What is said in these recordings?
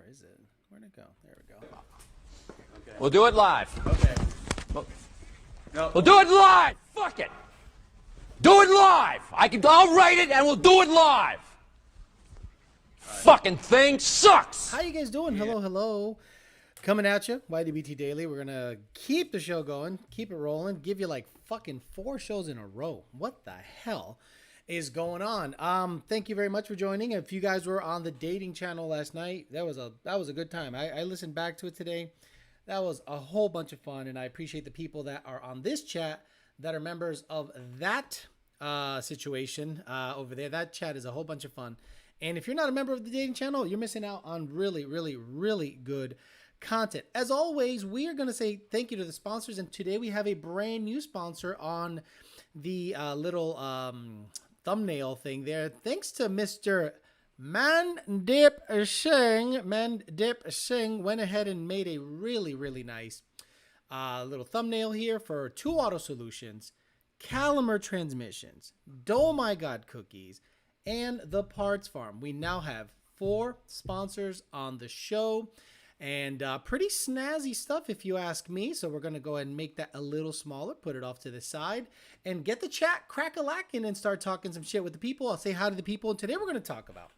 is it? Where'd it go? There we go. Okay. We'll do it live. Okay. We'll do it live. Fuck it. Do it live. I'll write it and we'll do it live. Fucking thing sucks. How you guys doing? Hello, hello. Coming at you, YDBT Daily. We're gonna keep the show going, keep it rolling, give you like fucking 4 shows in a row. What the hell is going on? Thank you very much for joining. If you guys were on the dating channel last night, that was a good time. I listened back to it today. That was a whole bunch of fun, and I appreciate the people that are on this chat that are members of that situation over there. That chat is a whole bunch of fun. And if you're not a member of the dating channel, you're missing out on really, really, really good content. As always, we are going to say thank you to the sponsors. And today we have a brand new sponsor on the little thumbnail thing there. Thanks to Mr. Mandip Singh. Mandip Singh went ahead and made a really, really nice little thumbnail here for 2 Auto Solutions, Calimer Transmissions, Oh My God Cookies, and the Parts Farm. We now have 4 sponsors on the show, and pretty snazzy stuff if you ask me. So we're going to go ahead and make that a little smaller, put it off to the side, and get the chat crack-a-lacking and start talking some shit with the people. I'll say hi to the people, and today we're going to talk about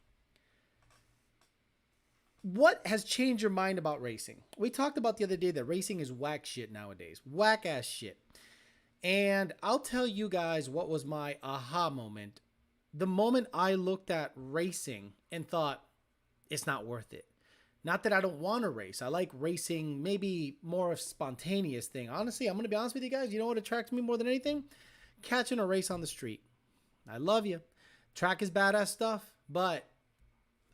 what has changed your mind about racing. We talked about the other day that racing is whack shit nowadays. Whack-ass shit. And I'll tell you guys what was my aha moment. The moment I looked at racing and thought, it's not worth it. Not that I don't want to race. I like racing, maybe more of a spontaneous thing. Honestly, I'm going to be honest with you guys. You know what attracts me more than anything? Catching a race on the street. I love you. Track is badass stuff, but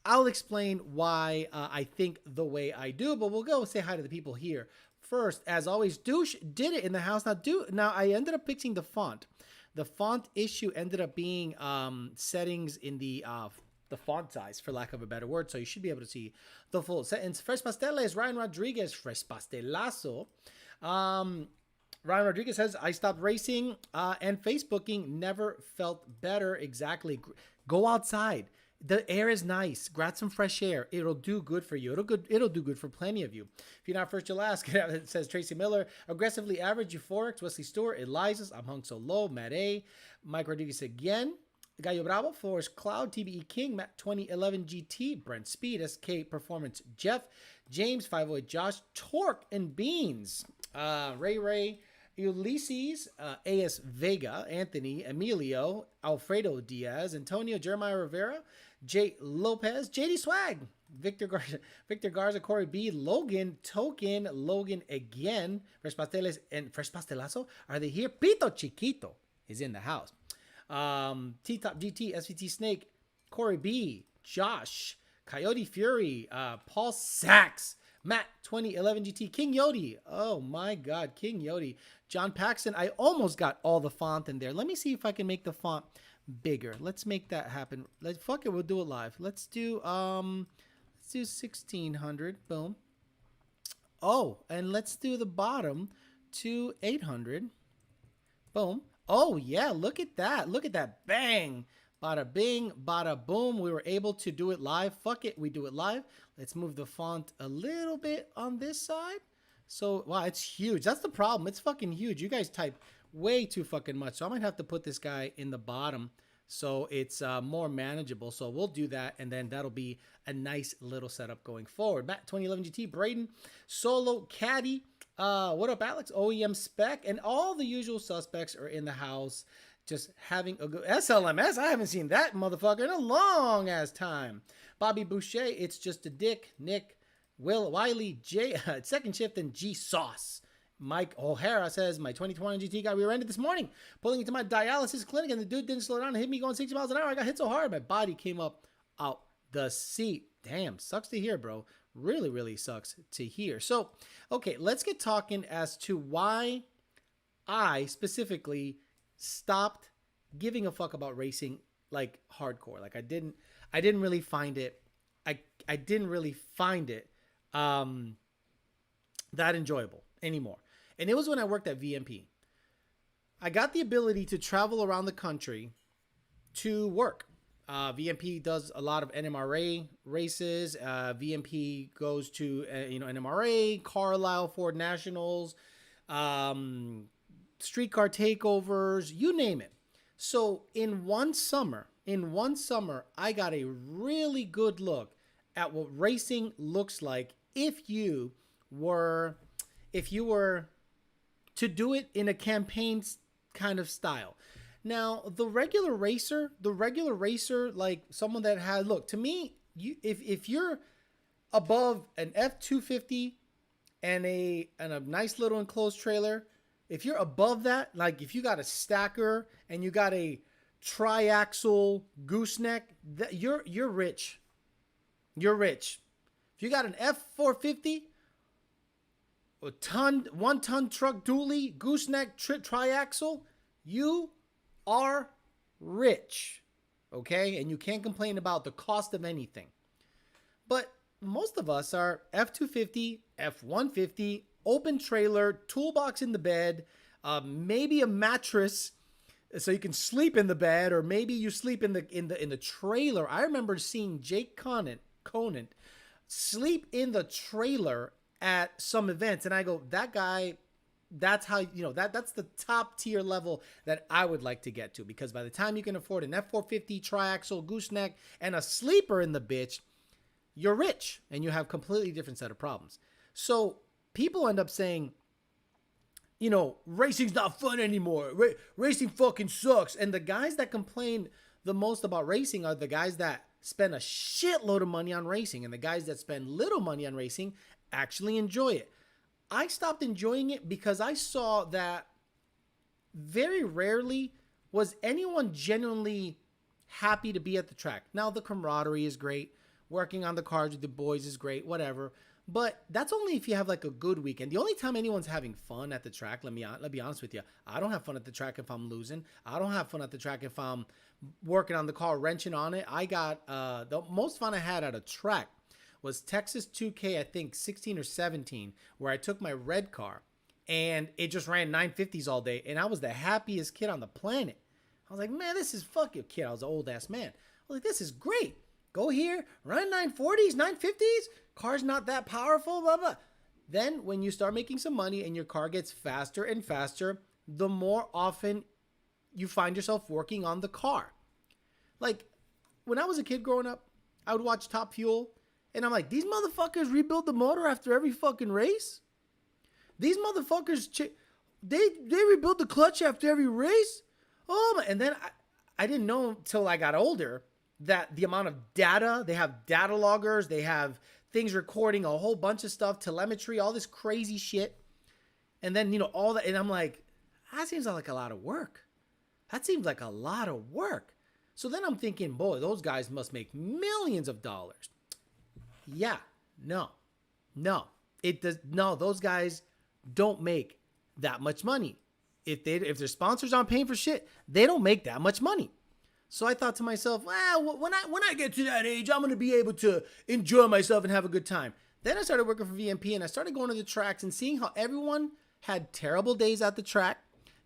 I'll explain why I think the way I do. But we'll go say hi to the people here. First, as always, Douche did it in the house. Now I ended up fixing the font. The font issue ended up being settings in the font size, for lack of a better word. So you should be able to see the full sentence. Fresh Pasteles, Ryan Rodriguez, Fresh Pastelazo. Ryan Rodriguez says, I stopped racing and Facebooking. Never felt better. Exactly. Go outside. The air is nice. Grab some fresh air. It'll do good for you. It'll do good for plenty of you. If you're not first, you'll ask. It says Tracy Miller. Aggressively average, Euphorics, Wesley Stewart, Eliza's, I'm hung so low, Matt A, Mike Rodriguez again, Gallo Bravo, Forrest Cloud, TBE King, Matt 2011 GT, Brent Speed, SK Performance, Jeff, James 508, Josh, Torque and Beans, Ray, Ulysses, AS Vega, Anthony, Emilio, Alfredo Diaz, Antonio, Jeremiah Rivera, Jay Lopez, JD Swag, Victor Garza, Corey B, Logan, Token, Logan again, Fresh Pasteles and Fresh Pastelazo. Are they here? Pito Chiquito is in the house. T-Top GT, SVT Snake, Corey B, Josh, Coyote Fury, Paul Sachs, Matt 2011 GT, King Yodi. Oh my God, King Yodi. John Paxton. I almost got all the font in there. Let me see if I can make the font bigger. Let's make that happen. Fuck it, we'll do it live. Let's do 1600. Boom. Oh, and let's do the bottom to 800. Boom. Oh yeah, look at that. Look at that. Bang. Bada bing, bada boom. We were able to do it live. Fuck it, we do it live. Let's move the font a little bit on this side. So, wow, it's huge. That's the problem. It's fucking huge. You guys type way too fucking much. So I might have to put this guy in the bottom so it's more manageable. So we'll do that, and then that'll be a nice little setup going forward. Matt 2011 GT, Braden, Solo, Caddy. What up, Alex? OEM Spec, and all the usual suspects are in the house. Just having a good SLMS. I haven't seen that motherfucker in a long ass time. Bobby Boucher, it's just a dick. Nick, Will Wiley, J, Second Shift, and G Sauce. Mike O'Hara says, my 2020 GT got rear-ended this morning, pulling into my dialysis clinic, and the dude didn't slow down and hit me going 60 miles an hour. I got hit so hard, my body came up out the seat. Damn, sucks to hear, bro. Really, really sucks to hear. So, okay, let's get talking as to why I specifically stopped giving a fuck about racing like hardcore. Like I didn't really find it. I didn't really find it that enjoyable anymore. And it was when I worked at VMP. I got the ability to travel around the country to work. VMP does a lot of NMRA races. VMP goes to NMRA, Carlisle Ford Nationals, streetcar takeovers, you name it. So in one summer, I got a really good look at what racing looks like if you were to do it in a campaign kind of style. Now, the regular racer, like someone that had, look, to me, if you're above an F-250 and a nice little enclosed trailer, if you're above that, like if you got a stacker and you got a triaxle gooseneck, you're rich. You're rich. If you got an F-450, a 1-ton truck dually, gooseneck, triaxle, you are rich, okay? And you can't complain about the cost of anything. But most of us are F-250, F-150, open trailer, toolbox in the bed, maybe a mattress so you can sleep in the bed, or maybe you sleep in the trailer. I remember seeing Jake Conant sleep in the trailer at some events, and I go, that guy, that's how, that's the top tier level that I would like to get to, because by the time you can afford an F-450 triaxle gooseneck and a sleeper in the bitch, you're rich and you have completely different set of problems. So people end up saying, racing's not fun anymore. Racing fucking sucks. And the guys that complain the most about racing are the guys that spend a shitload of money on racing, and the guys that spend little money on racing actually enjoy it. I stopped enjoying it because I saw that very rarely was anyone genuinely happy to be at the track. Now, the camaraderie is great. Working on the cars with the boys is great, whatever. But that's only if you have like a good weekend. The only time anyone's having fun at the track, let me be honest with you, I don't have fun at the track if I'm losing. I don't have fun at the track if I'm working on the car, wrenching on it. I got the most fun I had at a track was Texas 2K, I think 16 or 17, where I took my red car and it just ran 950s all day, and I was the happiest kid on the planet. I was like, man, this is fucking kid. I was an old ass man. I was like, this is great. Go here, run 940s, 950s. Car's not that powerful, blah, blah. Then when you start making some money and your car gets faster and faster, the more often you find yourself working on the car. Like when I was a kid growing up, I would watch Top Fuel, and I'm like, these motherfuckers rebuild the motor after every fucking race? These motherfuckers, they rebuild the clutch after every race? Oh my, and then I didn't know until I got older that the amount of data, they have data loggers, they have things recording a whole bunch of stuff, telemetry, all this crazy shit. And then, all that. And I'm like, that seems like a lot of work. So then I'm thinking, boy, those guys must make millions of dollars. Yeah, no, it does. No, those guys don't make that much money. If their sponsors aren't paying for shit, they don't make that much money. So I thought to myself, well, when I get to that age, I'm going to be able to enjoy myself and have a good time. Then I started working for VMP, and I started going to the tracks and seeing how everyone had terrible days at the track.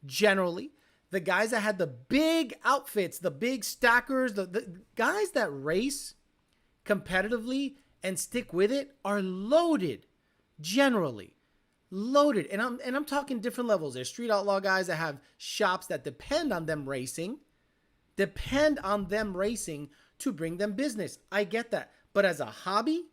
Generally, the guys that had the big outfits, the big stackers, the guys that race competitively and stick with it are loaded. Generally loaded. And I'm talking different levels. There's street outlaw guys that have shops that depend on them racing to bring them business. I get that. But as a hobby,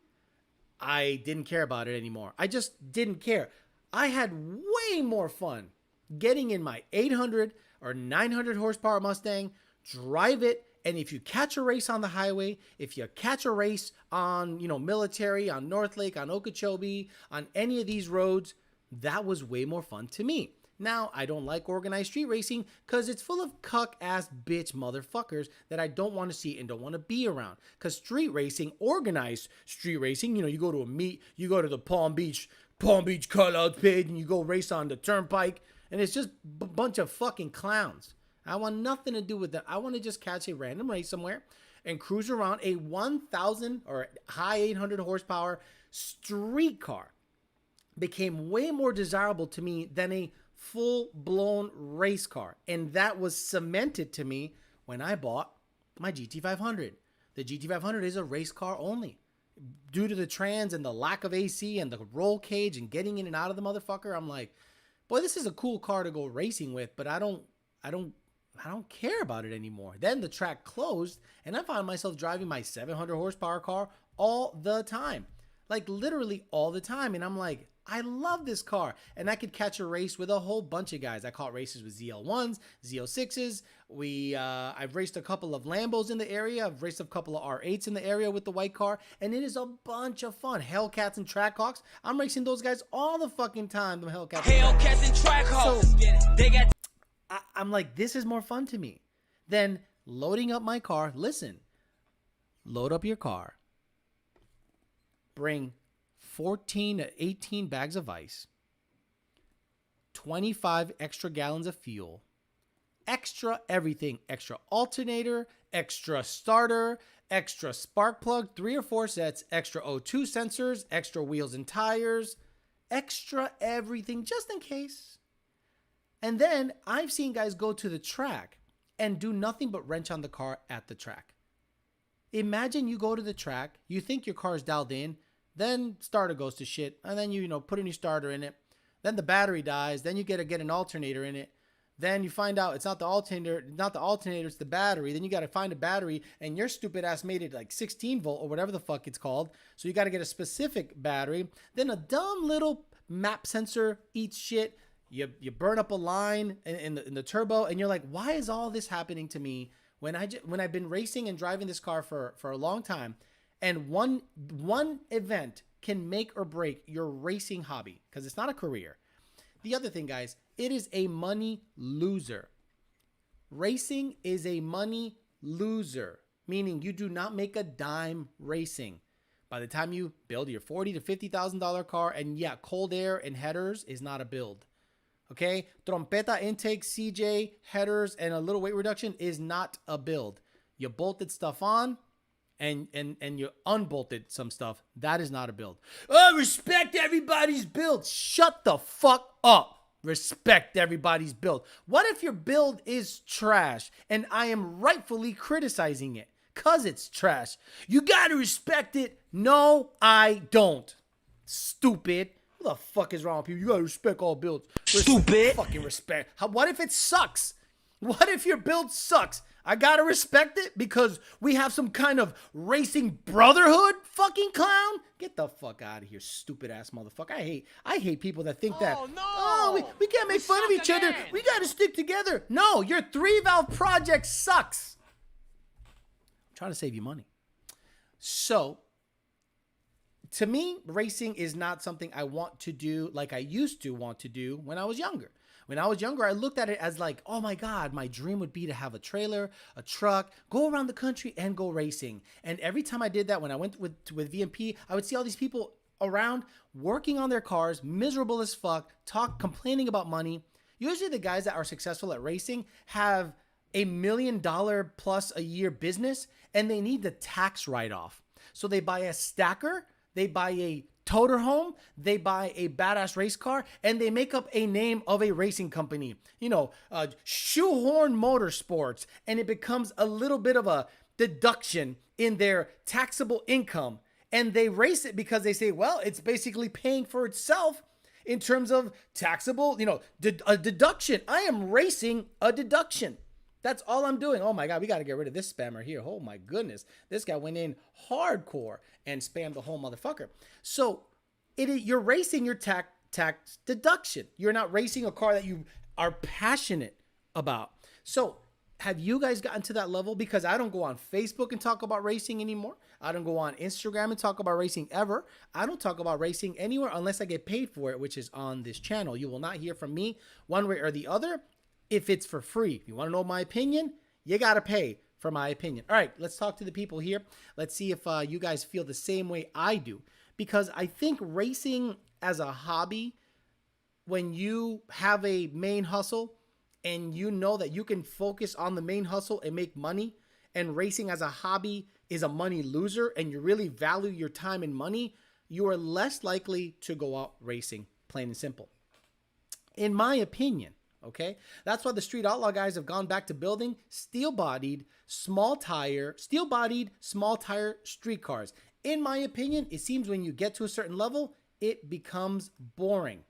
I didn't care about it anymore. I just didn't care. I had way more fun getting in my 800 or 900 horsepower Mustang, drive it, and if you catch a race on the highway, if you catch a race on, Military, on North Lake, on Okeechobee, on any of these roads, that was way more fun to me. Now, I don't like organized street racing because it's full of cuck-ass bitch motherfuckers that I don't want to see and don't want to be around. Because street racing, organized street racing, you go to a meet, you go to the Palm Beach call-out pit, and you go race on the turnpike, and it's just a bunch of fucking clowns. I want nothing to do with that. I want to just catch a random race somewhere and cruise around a 1,000 or high 800 horsepower street car. Became way more desirable to me than a full-blown race car. And that was cemented to me when I bought my GT500. The GT500 is a race car only. Due to the trans and the lack of AC and the roll cage and getting in and out of the motherfucker, I'm like, boy, this is a cool car to go racing with, but I don't care about it anymore. Then the track closed and I found myself driving my 700 horsepower car all the time. Like literally all the time. And I'm like, I love this car. And I could catch a race with a whole bunch of guys. I caught races with ZL1s, Z06s. I've raced a couple of Lambos in the area. I've raced a couple of R8s in the area with the white car. And it is a bunch of fun. Hellcats and Trackhawks. I'm racing those guys all the fucking time. The Hellcats and Trackhawks. So, they got... I'm like, this is more fun to me than loading up my car. Listen, load up your car. Bring 14 to 18 bags of ice, 25 extra gallons of fuel, extra everything, extra alternator, extra starter, extra spark plug, 3 or 4 sets, extra O2 sensors, extra wheels and tires, extra everything just in case. And then I've seen guys go to the track and do nothing but wrench on the car at the track. Imagine you go to the track, you think your car's dialed in, then starter goes to shit, and then you put a new starter in it. Then the battery dies. Then you get an alternator in it. Then you find out it's not the alternator, it's the battery. Then you got to find a battery, and your stupid ass made it like 16 volt or whatever the fuck it's called. So you got to get a specific battery. Then a dumb little map sensor eats shit. You burn up a line in the turbo, and you're like, why is all this happening to me when I've been racing and driving this car for a long time? And one event can make or break your racing hobby because it's not a career. The other thing, guys, it is a money loser. Racing is a money loser, meaning you do not make a dime racing. By the time you build your $40,000 to $50,000 car, and yeah, cold air and headers is not a build. Okay, trompeta intake, CJ, headers, and a little weight reduction is not a build. You bolted stuff on. And you unbolted some stuff. That is not a build. Oh, respect everybody's build. Shut the fuck up. Respect everybody's build. What if your build is trash and I am rightfully criticizing it because it's trash? You got to respect it. No, I don't. Stupid. What the fuck is wrong with people? You got to respect all builds. Stupid. Fucking respect. What if it sucks? What if your build sucks? I gotta respect it because we have some kind of racing brotherhood, fucking clown. Get the fuck out of here, stupid ass motherfucker. I hate people that think that. No. Oh, we can't make fun of each other. We gotta stick together. No, your 3-valve project sucks. I'm trying to save you money. So, to me, racing is not something I want to do like I used to want to do when I was younger. When I was younger, I looked at it as like, oh my God, my dream would be to have a trailer, a truck, go around the country and go racing. And every time I did that, when I went with VMP, I would see all these people around working on their cars, miserable as fuck, complaining about money. Usually the guys that are successful at racing have $1 million plus a year business and they need the tax write-off. So they buy a stacker, they buy a toter home, they buy a badass race car, and they make up a name of a racing company. Shoehorn Motorsports, and it becomes a little bit of a deduction in their taxable income. And they race it because they say, well, it's basically paying for itself in terms of taxable, a deduction. I am racing a deduction. That's all I'm doing. Oh my God, we got to get rid of this spammer here. Oh my goodness. This guy went in hardcore and spammed the whole motherfucker. So you're racing your tax deduction. You're not racing a car that you are passionate about. So have you guys gotten to that level? Because I don't go on Facebook and talk about racing anymore. I don't go on Instagram and talk about racing ever. I don't talk about racing anywhere unless I get paid for it, which is on this channel. You will not hear from me one way or the other if it's for free. If you want to know my opinion, you got to pay for my opinion. All right, let's talk to the people here. Let's see if you guys feel the same way I do. Because I think racing as a hobby, when you have a main hustle and you know that you can focus on the main hustle and make money, and racing as a hobby is a money loser and you really value your time and money, you are less likely to go out racing, plain and simple. In my opinion, okay? That's why the Street Outlaw guys have gone back to building steel-bodied, small tire street cars. In my opinion, it seems when you get to a certain level, it becomes boring.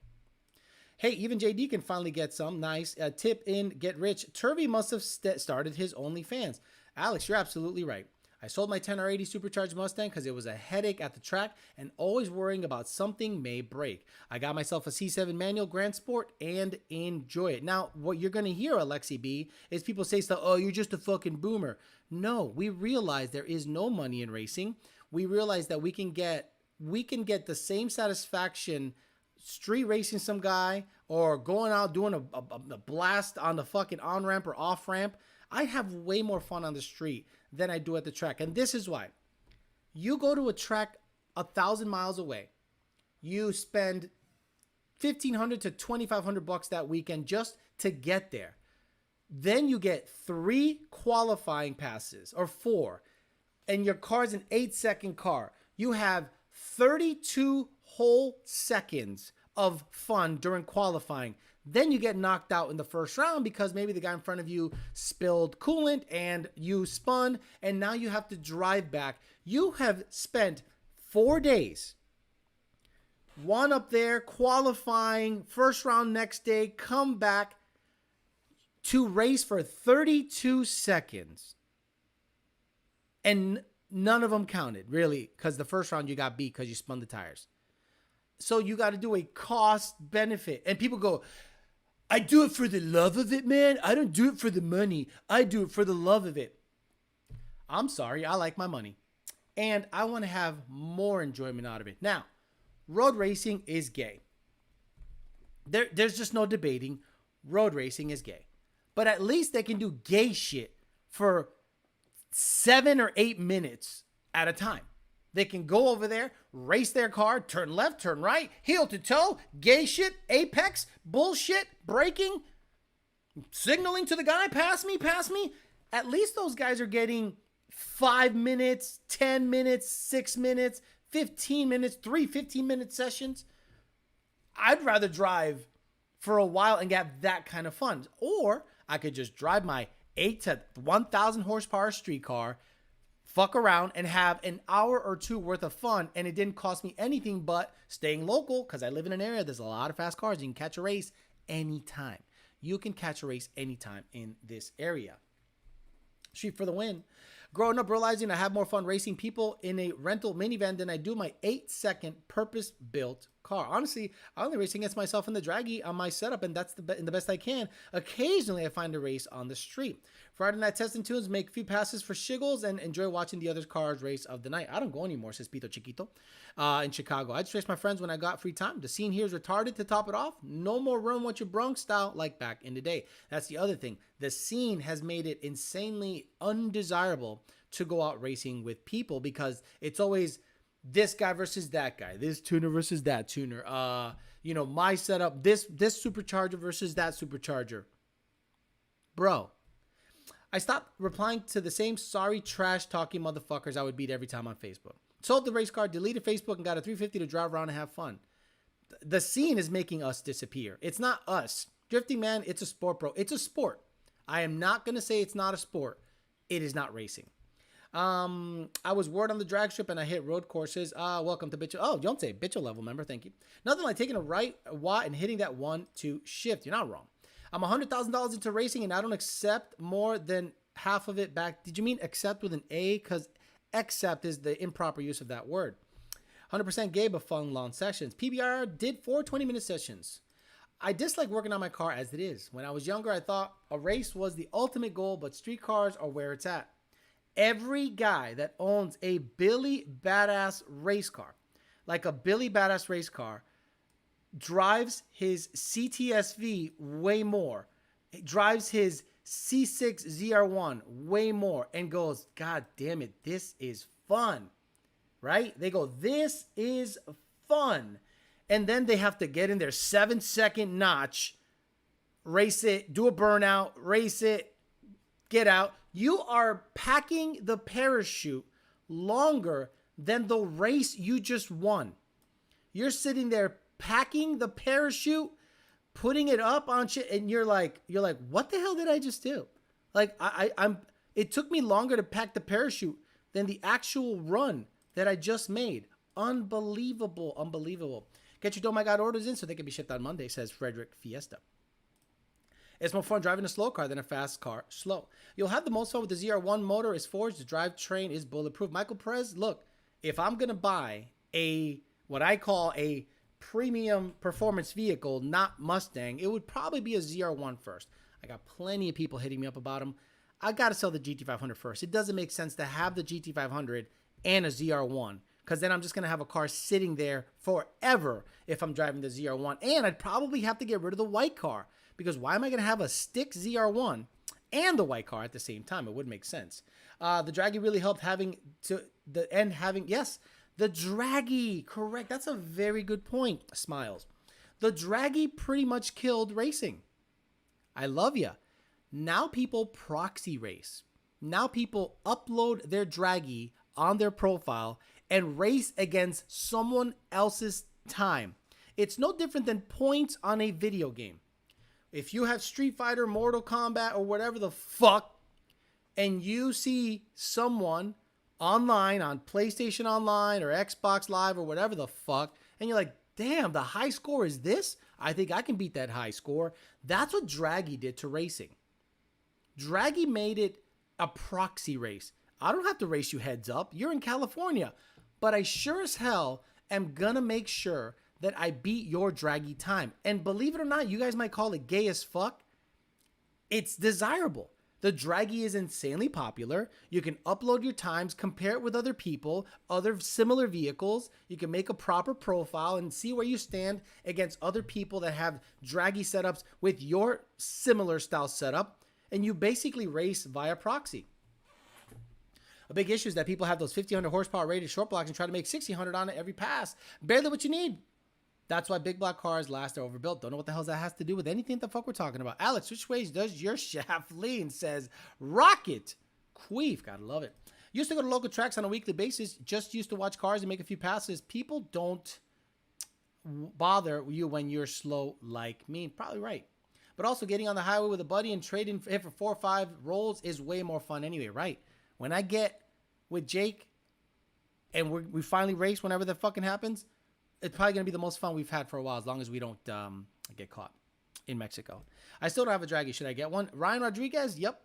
Hey, even JD can finally get some. Nice. Tip in Get Rich. Turvey must have started his OnlyFans. Alex, you're absolutely right. I sold my 10R80 supercharged Mustang because it was a headache at the track and always worrying about something may break. I got myself a C7 manual Grand Sport and enjoy it. Now, what you're going to hear, Alexi B, is people say stuff, oh, you're just a fucking boomer. No, we realize there is no money in racing. We realize that we can get the same satisfaction street racing some guy or going out doing a blast on the fucking on-ramp or off-ramp. I have way more fun on the street than I do at the track. And this is why. You go to a track 1,000 miles away. You spend $1,500 to $2,500 that weekend just to get there. Then you get 3 qualifying passes or 4. And your car's an 8-second car. You have 32 whole seconds of fun during qualifying. Then you get knocked out in the first round because maybe the guy in front of you spilled coolant and you spun, and now you have to drive back. You have spent 4 days, one up there, qualifying, first round next day, come back to race for 32 seconds. And none of them counted, really, because the first round you got beat because you spun the tires. So you got to do a cost benefit. And people go, I do it for the love of it, man. I don't do it for the money. I do it for the love of it. I'm sorry. I like my money. And I want to have more enjoyment out of it. Now, road racing is gay. There's just no debating. Road racing is gay. But at least they can do gay shit for 7 or 8 minutes at a time. They can go over there, race their car, turn left, turn right, heel to toe, gay shit, apex, bullshit, braking, signaling to the guy, pass me. At least those guys are getting 5 minutes, 10 minutes, 6 minutes, 15 minutes, 3 15-minute sessions. I'd rather drive for a while and get that kind of fun. Or I could just drive my 8 to 1,000 horsepower street car, fuck around and have an hour or 2 worth of fun, and it didn't cost me anything but staying local because I live in an area there's a lot of fast cars. You can catch a race anytime. You can catch a race anytime in this area. Street for the win. Growing up realizing I have more fun racing people in a rental minivan than I do my 8-second purpose-built car. Honestly, I only race against myself in the Draggy on my setup, and that's the best I can. Occasionally, I find a race on the street. Friday night testing tunes, make a few passes for shiggles, and enjoy watching the other cars race of the night. I don't go anymore, says Pito Chiquito, in Chicago. I just race my friends when I got free time. The scene here is retarded to top it off. No more run what your Bronx style like back in the day. That's the other thing. The scene has made it insanely undesirable to go out racing with people because it's always this guy versus that guy, this tuner versus that tuner. My setup, this supercharger versus that supercharger. Bro, I stopped replying to the same sorry trash talking motherfuckers I would beat every time on Facebook. Sold the race car, deleted Facebook, and got a 350 to drive around and have fun. The scene is making us disappear. It's not us. Drifting, man, it's a sport, bro. It's a sport. I am not going to say it's not a sport. It is not racing. I was word on the drag strip and I hit road courses. Welcome to Bitcho. Oh, don't say Bitcho level member. Thank you. Nothing like taking a right watt and hitting that 1-2 shift. You're not wrong. I'm $100,000 into racing and I don't accept more than half of it back. Did you mean accept with an A? Because accept is the improper use of that word. 100% gay, but fun long sessions. PBR did 4 20-minute sessions. I dislike working on my car as it is. When I was younger, I thought a race was the ultimate goal, but street cars are where it's at. Every guy that owns a Billy Badass race car, like a Billy Badass race car, drives his CTSV way more, it drives his C6 ZR1 way more, and goes, God damn it, this is fun, right? They go, this is fun. And then they have to get in their 7-second notch, race it, do a burnout, race it, get out. You are packing the parachute longer than the race you just won. You're sitting there packing the parachute, putting it up on shit, and you're like, what the hell did I just do? Like I'm. It took me longer to pack the parachute than the actual run that I just made. Unbelievable, unbelievable. Get your Don't My God orders in so they can be shipped on Monday, says Frederick Fiesta. It's more fun driving a slow car than a fast car. Slow. You'll have the most fun with the ZR1 motor is forged. The drivetrain is bulletproof. Michael Perez, look, if I'm going to buy what I call a premium performance vehicle, not Mustang, it would probably be a ZR1 first. I got plenty of people hitting me up about them. I got to sell the GT500 first. It doesn't make sense to have the GT500 and a ZR1 because then I'm just going to have a car sitting there forever if I'm driving the ZR1. And I'd probably have to get rid of the white car because why am I going to have a stick ZR1 and the white car at the same time? It wouldn't make sense. The Draggy really helped yes, the Draggy, correct. That's a very good point, Smiles. The Draggy pretty much killed racing. I love you. Now people proxy race. Now people upload their Draggy on their profile and race against someone else's time. It's no different than points on a video game. If you have Street Fighter, Mortal Kombat, or whatever the fuck, and you see someone online on PlayStation Online or Xbox Live or whatever the fuck, and you're like, damn, the high score is this? I think I can beat that high score. That's what Draggy did to racing. Draggy made it a proxy race. I don't have to race you heads up. You're in California. But I sure as hell am gonna make sure that I beat your Draggy time. And believe it or not, you guys might call it gay as fuck. It's desirable. The Draggy is insanely popular. You can upload your times, compare it with other people, other similar vehicles. You can make a proper profile and see where you stand against other people that have Draggy setups with your similar style setup. And you basically race via proxy. A big issue is that people have those 1,500 horsepower rated short blocks and try to make 1,600 on it every pass. Barely what you need. That's why big block cars last are overbuilt. Don't know what the hell that has to do with anything the fuck we're talking about. Alex, which ways does your shaft lean? Says Rocket. Queef. Gotta love it. Used to go to local tracks on a weekly basis. Just used to watch cars and make a few passes. People don't bother you when you're slow like me. Probably right. But also getting on the highway with a buddy and trading it for 4 or 5 rolls is way more fun anyway, right? When I get with Jake and we finally race whenever that fucking happens, it's probably going to be the most fun we've had for a while as long as we don't get caught in Mexico. I still don't have a Draggy. Should I get one? Ryan Rodriguez, yep.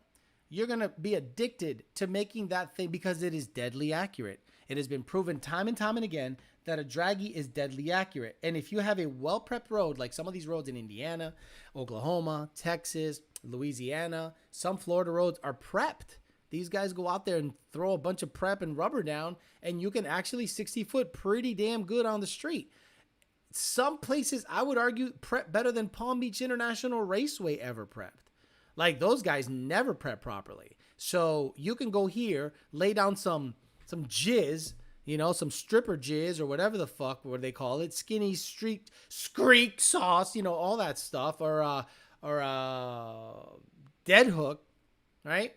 You're going to be addicted to making that thing because it is deadly accurate. It has been proven time and time and again that a Draggy is deadly accurate. And if you have a well-prepped road, like some of these roads in Indiana, Oklahoma, Texas, Louisiana, some Florida roads are prepped. These guys go out there and throw a bunch of prep and rubber down, and you can actually 60 foot pretty damn good on the street. Some places, I would argue, prep better than Palm Beach International Raceway ever prepped. Like, those guys never prep properly. So you can go here, lay down some jizz, you know, some stripper jizz or whatever the fuck, what they call it, skinny street skreek sauce, you know, all that stuff, or dead hook, right?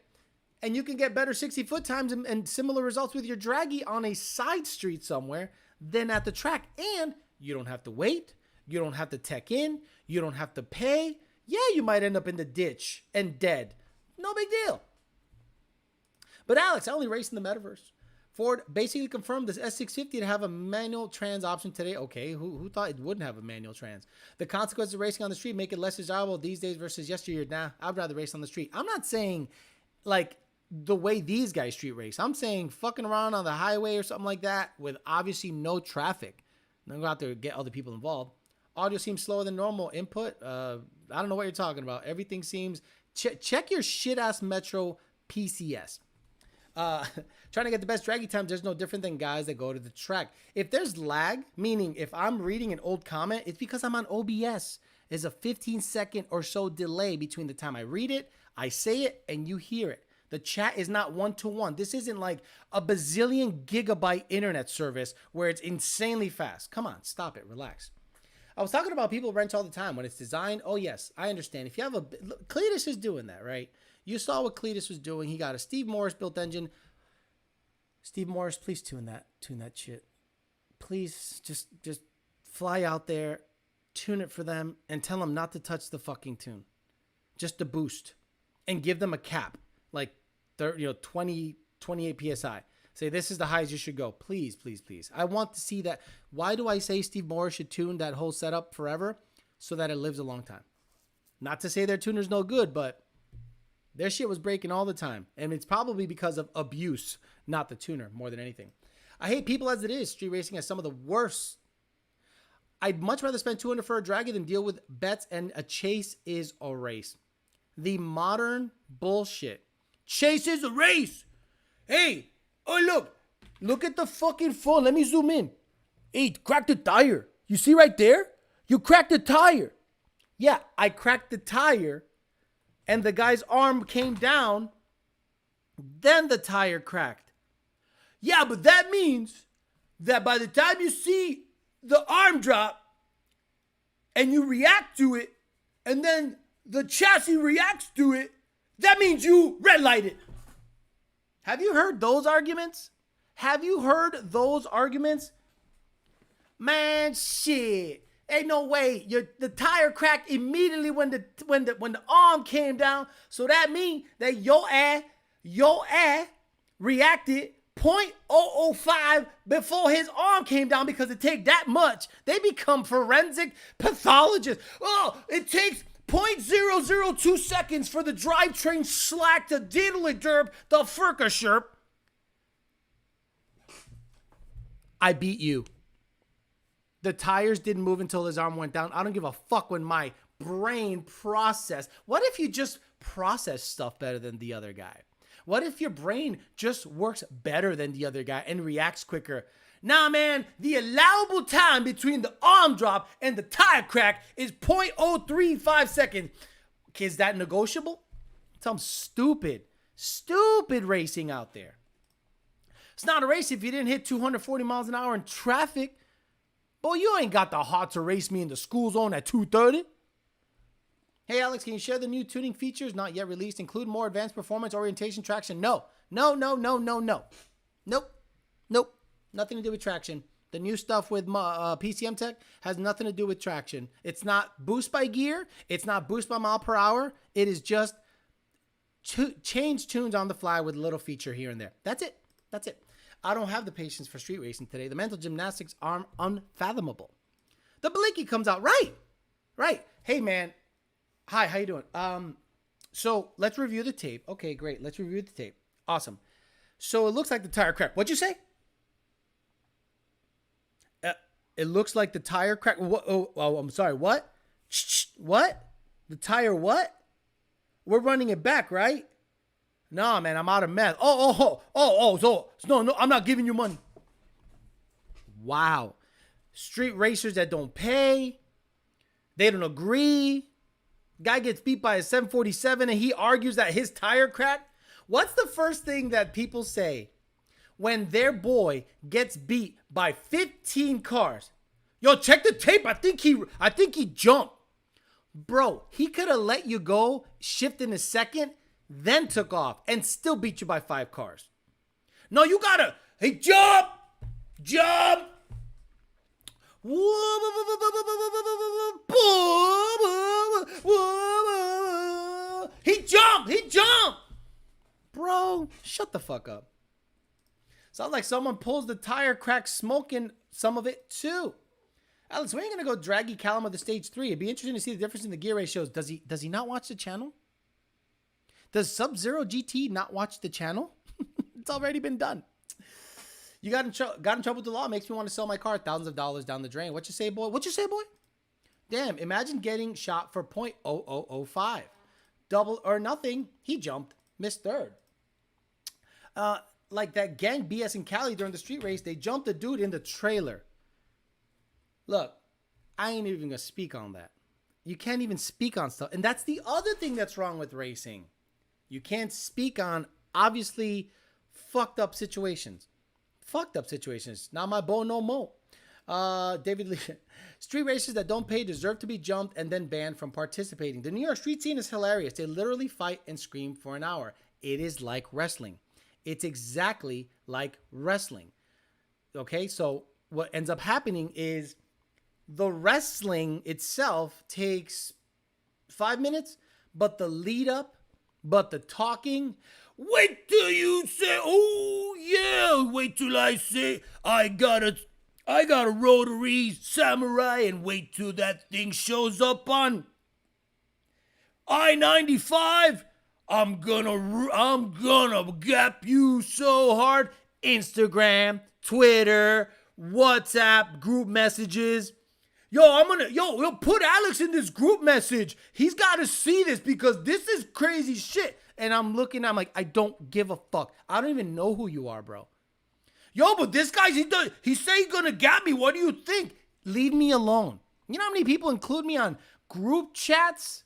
And you can get better 60-foot times and similar results with your Draggy on a side street somewhere than at the track. And you don't have to wait. You don't have to tech in. You don't have to pay. Yeah, you might end up in the ditch and dead. No big deal. But Alex, I only race in the metaverse. Ford basically confirmed this S650 to have a manual trans option today. Okay, who thought it wouldn't have a manual trans? The consequences of racing on the street make it less desirable these days versus yesteryear. Nah, I'd rather race on the street. I'm not saying like the way these guys street race. I'm saying fucking around on the highway or something like that with obviously no traffic. Don't go out there and get other people involved. Audio seems slower than normal. Input, I don't know what you're talking about. Everything seems... Check your shit-ass Metro PCS. Trying to get the best Draggy times, there's no different than guys that go to the track. If there's lag, meaning if I'm reading an old comment, it's because I'm on OBS. There's a 15-second or so delay between the time I read it, I say it, and you hear it. The chat is not one-to-one. This isn't like a bazillion gigabyte internet service where it's insanely fast. Come on, stop it, relax. I was talking about people wrench all the time when it's designed. Oh, yes, I understand. If you have a... Cletus is doing that, right? You saw what Cletus was doing. He got a Steve Morris built engine. Steve Morris, please tune that shit. Please just fly out there tune it for them and tell them not to touch the fucking tune. Just to boost. And give them a cap. Like 20, 28 PSI. Say, this is the highest you should go. Please, please, please. I want to see that. Why do I say Steve Morris should tune that whole setup forever? So that it lives a long time. Not to say their tuner's no good, but their shit was breaking all the time. And it's probably because of abuse, not the tuner, more than anything. I hate people as it is. Street racing has some of the worst. I'd much rather spend $200 for a Draggy than deal with bets, and a chase is a race. The modern bullshit. Chase is a race. Hey, oh, look at the fucking phone. Let me zoom in. Hey, crack the tire. You see right there? You cracked the tire. Yeah, I cracked the tire and the guy's arm came down. Then the tire cracked. Yeah, but that means that by the time you see the arm drop and you react to it and then the chassis reacts to it, that means you red lighted. Have you heard those arguments? Man, shit. Ain't no way. The tire cracked immediately when the arm came down. So that means that your ass reacted 0.005 before his arm came down, because it take that much. They become forensic pathologists. Oh, it takes 0.002 seconds for the drivetrain slack to diddly derp the Furka. I beat you. The tires didn't move until his arm went down. I don't give a fuck when my brain processed. What if you just process stuff better than the other guy? What if your brain just works better than the other guy and reacts quicker? Nah, man, the allowable time between the arm drop and the tire crack is 0.035 seconds. Is that negotiable? Some stupid racing out there. It's not a race if you didn't hit 240 miles an hour in traffic. Boy, you ain't got the heart to race me in the school zone at 230. Hey, Alex, can you share the new tuning features not yet released? Include more advanced performance, orientation, traction? No. Nope. Nothing to do with traction. The new stuff with PCM Tech has nothing to do with traction. It's not boost by gear. It's not boost by mile per hour. It is just change tunes on the fly with a little feature here and there. That's it. I don't have the patience for street racing today. The mental gymnastics are unfathomable. The Blinky comes out. Right. Hey, man. Hi, how you doing? So let's review the tape. Okay, great. Let's review the tape. Awesome. So it looks like the tire cracked. What'd you say? It looks like the tire cracked. Oh, I'm sorry. What? What? The tire what? We're running it back, right? Nah, man, I'm out of meth. So no, I'm not giving you money. Wow. Street racers that don't pay. They don't agree. Guy gets beat by a 747 and he argues that his tire cracked. What's the first thing that people say when their boy gets beat by 15 cars? Yo, check the tape. I think he jumped. Bro, he could have let you go, shift in a second, then took off and still beat you by 5 cars. No, you gotta, hey, jump. He jumped. Bro, shut the fuck up. Sounds like someone pulls the tire crack smoking some of it too. Alex, we ain't gonna go Draggy Callum of the stage 3. It'd be interesting to see the difference in the gear ratios. Does he not watch the channel? Does Sub-Zero GT not watch the channel? It's already been done. You got in trouble with the law. Makes me want to sell my car thousands of dollars down the drain. What you say, boy? Damn, imagine getting shot for 0.0005. Double or nothing. He jumped. Missed third. Like that gang BS in Cali during the street race. They jumped the dude in the trailer. Look, I ain't even going to speak on that. You can't even speak on stuff. And that's the other thing that's wrong with racing. You can't speak on, obviously, fucked up situations. Not my boy no more. David Lee. Street racers that don't pay deserve to be jumped and then banned from participating. The New York street scene is hilarious. They literally fight and scream for an hour. It is like wrestling. It's exactly like wrestling. Okay, so what ends up happening is The wrestling itself takes 5 minutes, but the lead up, but the talking, wait till you say, oh yeah, wait till I say I got a rotary samurai, and wait till that thing shows up on I-95. I'm gonna gap you so hard. Instagram, Twitter, WhatsApp, group messages. Yo, put Alex in this group message. He's got to see this because this is crazy shit. And I'm like, I don't give a fuck. I don't even know who you are, bro. Yo, but this guy's, he say he's gonna gap me. What do you think? Leave me alone. You know how many people include me on group chats?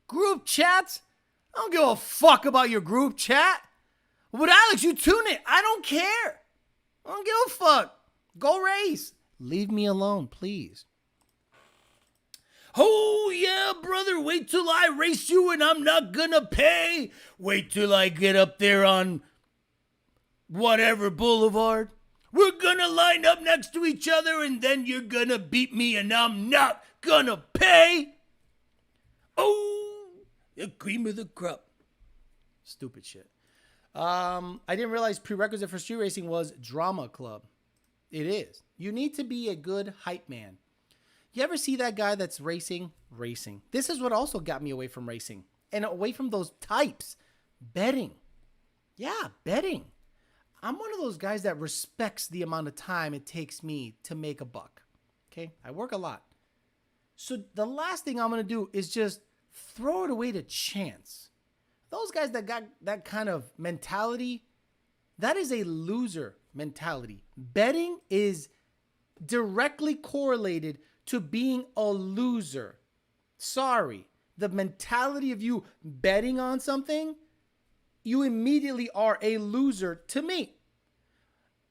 Group chats? I don't give a fuck about your group chat. But Alex, you tune it. I don't care. I don't give a fuck. Go race. Leave me alone, please. Oh, yeah, brother. Wait till I race you and I'm not gonna pay. Wait till I get up there on whatever boulevard. We're gonna line up next to each other and then you're gonna beat me and I'm not gonna pay. Oh, the cream of the crop. Stupid shit. I didn't realize prerequisite for street racing was drama club. It is. You need to be a good hype man. You ever see that guy that's racing? This is what also got me away from racing and away from those types. Betting. Yeah, betting. I'm one of those guys that respects the amount of time it takes me to make a buck. Okay? I work a lot. So the last thing I'm going to do is just throw it away to chance. Those guys that got that kind of mentality, that is a loser mentality. Betting is directly correlated to being a loser. Sorry. The mentality of you betting on something, you immediately are a loser to me.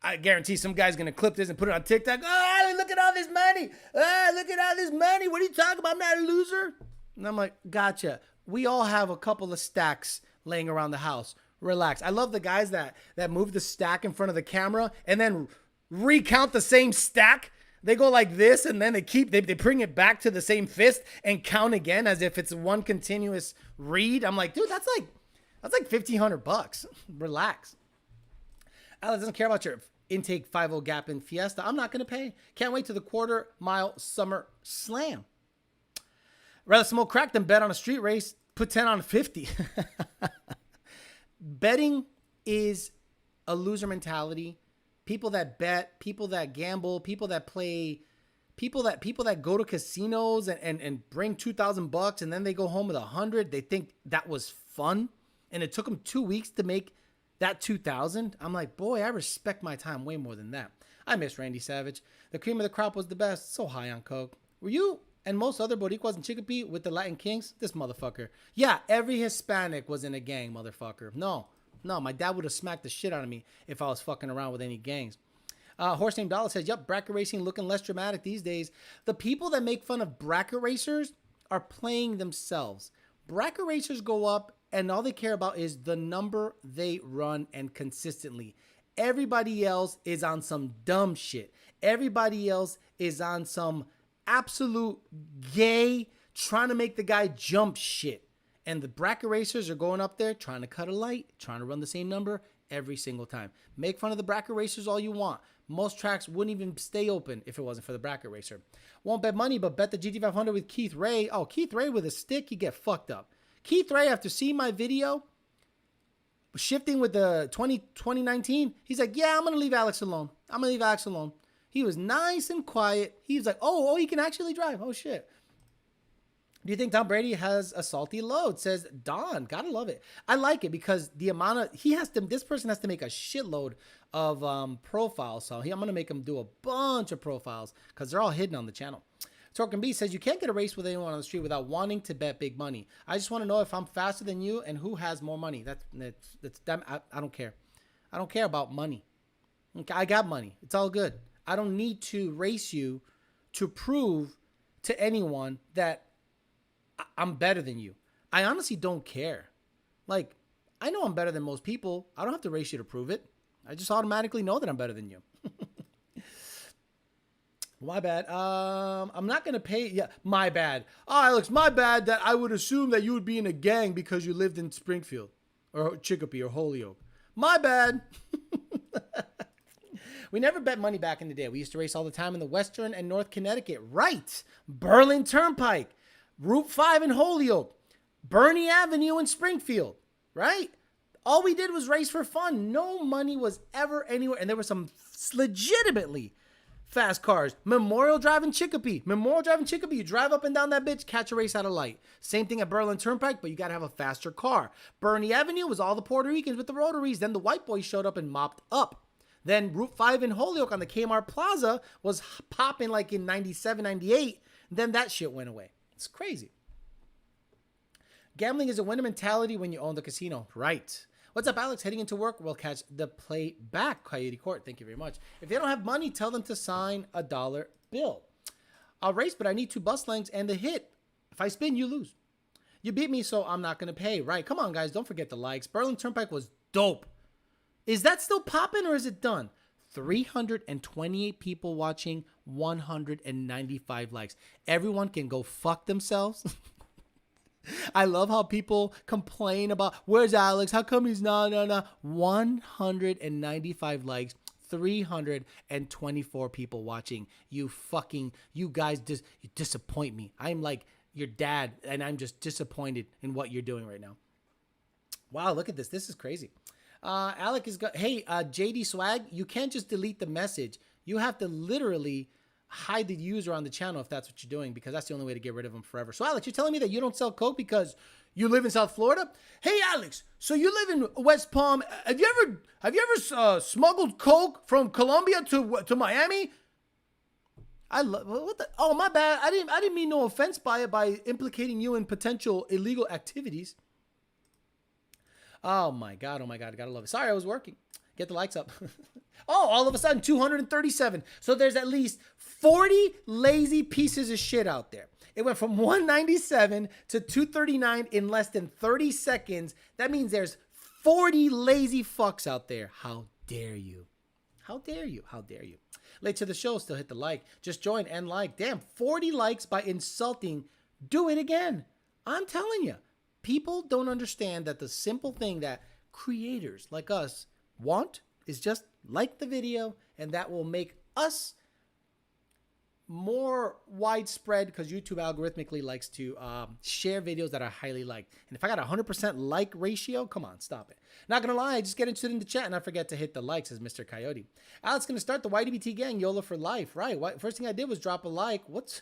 I guarantee some guy's going to clip this and put it on TikTok. Oh, look at all this money. Oh, look at all this money. What are you talking about? I'm not a loser. And I'm like, gotcha. We all have a couple of stacks laying around the house. Relax. I love the guys that move the stack in front of the camera and then recount the same stack. They go like this and then they bring it back to the same fist and count again as if it's one continuous read. I'm like, dude, that's like $1,500. Relax. Alex doesn't care about your intake 5.0 gap in Fiesta. I'm not going to pay. Can't wait to the quarter-mile summer slam. Rather smoke crack than bet on a street race. Put 10 on 50. Betting is a loser mentality. People that bet, people that gamble, people that play, people that go to casinos and bring $2,000 and then they go home with 100. They think that was fun. And it took them 2 weeks to make that 2,000. I'm like, boy, I respect my time way more than that. I miss Randy Savage. The cream of the crop was the best. So high on coke. Were you and most other Boricuas in Chicopee with the Latin Kings? This motherfucker. Yeah, every Hispanic was in a gang, motherfucker. No, my dad would have smacked the shit out of me if I was fucking around with any gangs. Horse named Dollar says, yep, bracket racing looking less dramatic these days. The people that make fun of bracket racers are playing themselves. Bracket racers go up and all they care about is the number they run and consistently. Everybody else is on some dumb shit. Everybody else is on some absolute gay trying to make the guy jump shit. And the bracket racers are going up there trying to cut a light, trying to run the same number every single time. Make fun of the bracket racers all you want. Most tracks wouldn't even stay open if it wasn't for the bracket racer. Won't bet money, but bet the GT500 with Keith Ray. Oh, Keith Ray with a stick, you get fucked up. Keith Ray, after seeing my video, shifting with the 2019, he's like, yeah, I'm going to leave Alex alone. He was nice and quiet. He was like, oh, he can actually drive. Oh, shit. Do you think Tom Brady has a salty load? Says Don. Gotta love it. I like it because the amount of, this person has to make a shitload of profiles. So I'm going to make him do a bunch of profiles because they're all hidden on the channel. Torque B says, you can't get a race with anyone on the street without wanting to bet big money. I just want to know if I'm faster than you and who has more money. That's I don't care. I don't care about money. Okay, I got money. It's all good. I don't need to race you to prove to anyone that I'm better than you. I honestly don't care. Like, I know I'm better than most people. I don't have to race you to prove it. I just automatically know that I'm better than you. My bad. I'm not gonna pay. Yeah, my bad. Oh, Alex, my bad. That I would assume that you would be in a gang because you lived in Springfield, or Chicopee, or Holyoke. My bad. We never bet money back in the day. We used to race all the time in the Western and North Connecticut. Right. Berlin Turnpike, Route 5 in Holyoke, Bernie Avenue in Springfield. Right. All we did was race for fun. No money was ever anywhere. And there were some legitimately fast cars. Memorial Drive in Chicopee. You drive up and down that bitch, catch a race at a light. Same thing at Berlin Turnpike, but you got to have a faster car. Bernie Avenue was all the Puerto Ricans with the rotaries. Then the white boys showed up and mopped up. Then Route 5 in Holyoke on the Kmart Plaza was popping like in 97, 98. Then that shit went away. It's crazy. Gambling is a winner mentality when you own the casino. Right. What's up, Alex? Heading into work. We'll catch the play back. Coyote Court. Thank you very much. If they don't have money, tell them to sign a dollar bill. I'll race, but I need 2 bus lengths and a hit. If I spin, you lose. You beat me, so I'm not going to pay. Right. Come on, guys. Don't forget the likes. Berlin Turnpike was dope. Is that still popping or is it done? 328 people watching, 195 likes. Everyone can go fuck themselves. I love how people complain about, where's Alex? How come he's not? 195 likes, 324 people watching. You guys you disappoint me. I'm like your dad, and I'm just disappointed in what you're doing right now. Wow, look at this. This is crazy. Alec is hey, JD Swag, you can't just delete the message. You have to literally hide the user on the channel if that's what you're doing, because that's the only way to get rid of them forever. So Alex, you're telling me that you don't sell coke because you live in South Florida? Hey Alex, so you live in West Palm. Have you ever smuggled coke from Colombia to Miami? I love what the, oh my bad. I didn't mean no offense by it, by implicating you in potential illegal activities. Oh my God, gotta love it. Sorry, I was working. Get the likes up. Oh, all of a sudden, 237. So there's at least 40 lazy pieces of shit out there. It went from 197 to 239 in less than 30 seconds. That means there's 40 lazy fucks out there. How dare you? How dare you? How dare you? Late to the show, still hit the like. Just join and like. Damn, 40 likes by insulting. Do it again. I'm telling you. People don't understand that the simple thing that creators like us want is just like the video, and that will make us more widespread, because YouTube algorithmically likes to share videos that are highly liked. And if I got a 100% like ratio, come on, stop it. Not gonna lie, I just get interested in the chat and I forget to hit the likes, as Mr. Coyote. Alex gonna start the YDBT gang, YOLO for life. Right, first thing I did was drop a like. What's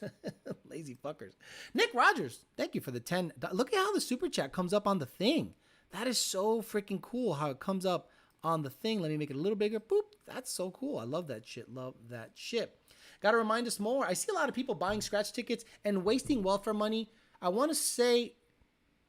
lazy fuckers? Nick Rogers, thank you for the 10. Look at how the super chat comes up on the thing. That is so freaking cool how it comes up on the thing. Let me make it a little bigger. Boop, that's so cool. I love that shit. Love that shit. Got to remind us more. I see a lot of people buying scratch tickets and wasting welfare money. I want to say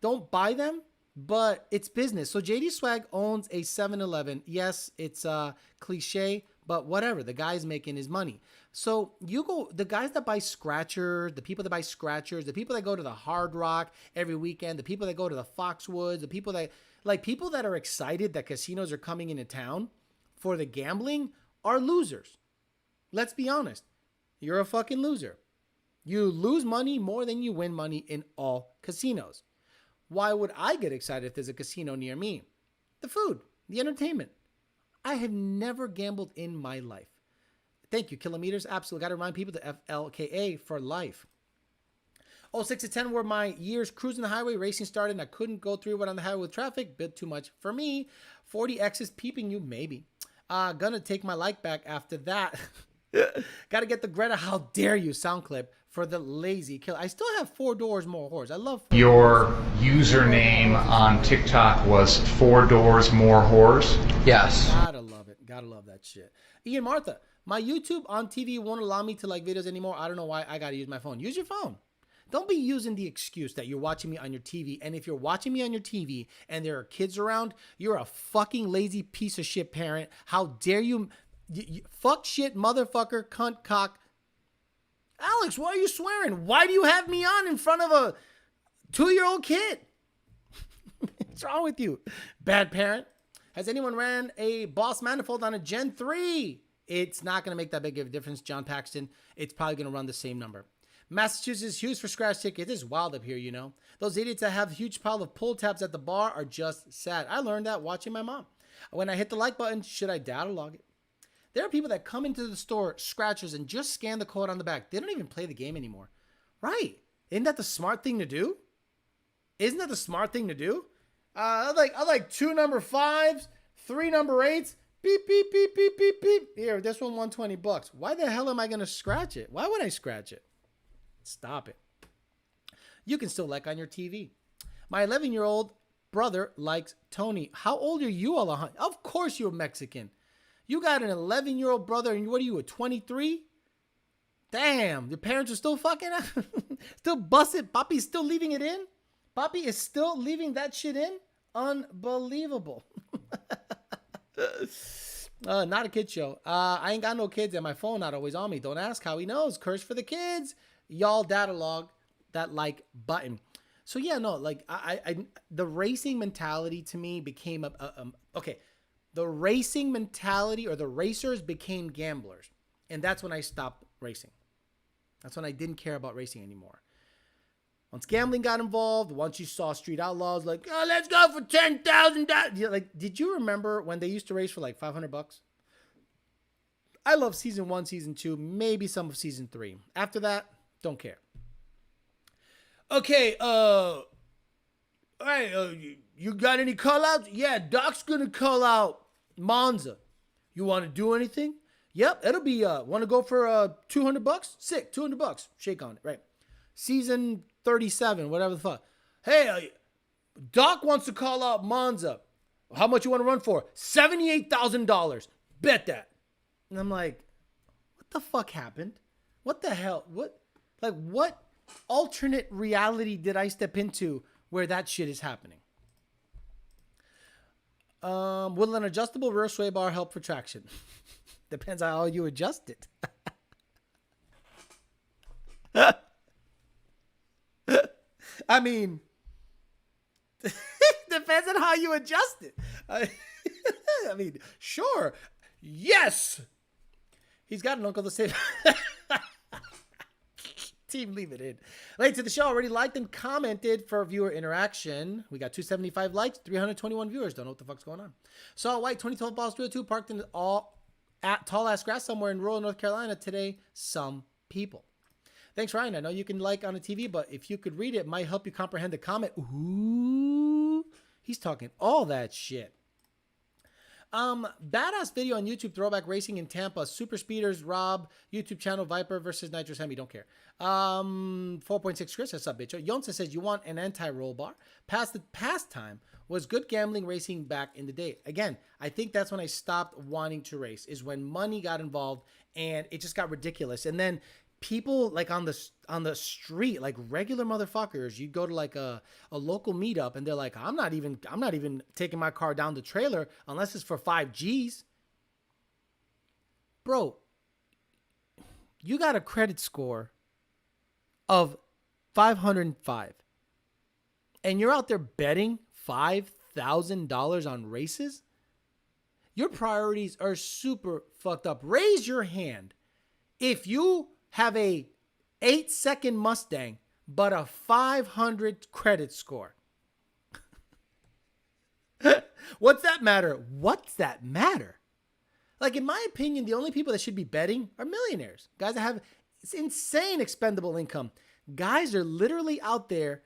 don't buy them, but it's business. So JD Swag owns a 7-Eleven. Yes, it's a cliche, but whatever. The guy's making his money. So you go, the guys that buy scratchers, the people that buy scratchers, the people that go to the Hard Rock every weekend, the people that go to the Foxwoods, the people that are excited that casinos are coming into town for the gambling are losers. Let's be honest. You're a fucking loser. You lose money more than you win money in all casinos. Why would I get excited if there's a casino near me? The food, the entertainment. I have never gambled in my life. Thank you, Kilometers. Absolutely. Got to remind people to FLKA for life. 06 to 10 were my years cruising the highway. Racing started and I couldn't go through it on the highway with traffic. Bit too much for me. 40X's peeping you, maybe. Gonna take my like back after that. Got to get the Greta How Dare You sound clip for the lazy kill. I still have 4 doors more whores. I love your username on TikTok was 4 doors more whores. Yes. Gotta love it. Gotta love that shit. Ian Martha, my YouTube on TV won't allow me to like videos anymore. I don't know why. I gotta use my phone. Use your phone. Don't be using the excuse that you're watching me on your TV. And if you're watching me on your TV and there are kids around, you're a fucking lazy piece of shit parent. How dare you fuck shit, motherfucker, cunt, cock. Alex, why are you swearing? Why do you have me on in front of a 2-year-old kid? What's wrong with you? Bad parent. Has anyone ran a Boss Manifold on a Gen 3? It's not going to make that big of a difference, John Paxton. It's probably going to run the same number. Massachusetts, huge for scratch tickets. This is wild up here, you know. Those idiots that have a huge pile of pull tabs at the bar are just sad. I learned that watching my mom. When I hit the like button, should I data log it? There are people that come into the store, scratchers, and just scan the code on the back. They don't even play the game anymore. Right. Isn't that the smart thing to do? Isn't that the smart thing to do? I like 2 number 5s, 3 number 8s. Beep, beep, beep, beep, beep, beep. Here, this one, $120. Why the hell am I going to scratch it? Why would I scratch it? Stop it. You can still like on your TV. My 11-year-old brother likes Tony. How old are you, Alejandro? Of course you're Mexican. You got an 11-year-old brother, and what are you, a 23? Damn, your parents are still fucking still busted. Papi's still leaving it in? Papi is still leaving that shit in? Unbelievable. Not a kid show. I ain't got no kids and my phone not always on me. Don't ask how he knows. Curse for the kids. Y'all data log that like button. So yeah, no, like I the racing mentality to me became okay. The racing mentality or the racers became gamblers. And that's when I stopped racing. That's when I didn't care about racing anymore. Once gambling got involved, once you saw street outlaws like, oh, let's go for $10,000. Like, did you remember when they used to race for like $500? I love season 1, season 2, maybe some of season 3. After that, don't care. Okay, all right, you got any call outs? Yeah, Doc's gonna call out Monza. You want to do anything? Yep, it'll be, want to go for $200? Sick, $200. Shake on it, right? Season 37, whatever the fuck. Hey, Doc wants to call out Monza. How much you want to run for? $78,000. Bet that. And I'm like, what the fuck happened? What the hell? What alternate reality did I step into where that shit is happening? Will an adjustable rear sway bar help for traction? Depends on how you adjust it. I mean, depends on how you adjust it. I mean, sure. Yes. He's got an uncle the same. Team, leave it in. Late to the show, already liked and commented for viewer interaction. We got 275 likes, 321 viewers. Don't know what the fuck's going on. Saw white 2012 Balls 302 parked in at tall ass grass somewhere in rural North Carolina today. Some people. Thanks, Ryan. I know you can like on a TV, but if you could read it, it might help you comprehend the comment. Ooh, he's talking all that shit. Badass video on YouTube, throwback racing in Tampa, super speeders, Rob, YouTube channel, Viper versus Nitrous Hemi, don't care. 4.6 Chris, what's up, bitch? Yonsa says, you want an anti-roll bar? Pastime was good gambling racing back in the day. Again, I think that's when I stopped wanting to race, is when money got involved and it just got ridiculous. And then people like on the street, like regular motherfuckers, you go to like a local meetup and they're like, I'm not even taking my car down the trailer unless it's for 5 G's. Bro, you got a credit score of 505 and you're out there betting $5,000 on races. Your priorities are super fucked up. Raise your hand if you have a 8-second Mustang, but a 500 credit score. What's that matter? What's that matter? Like, in my opinion, the only people that should be betting are millionaires. Guys that have insane expendable income. Guys are literally out there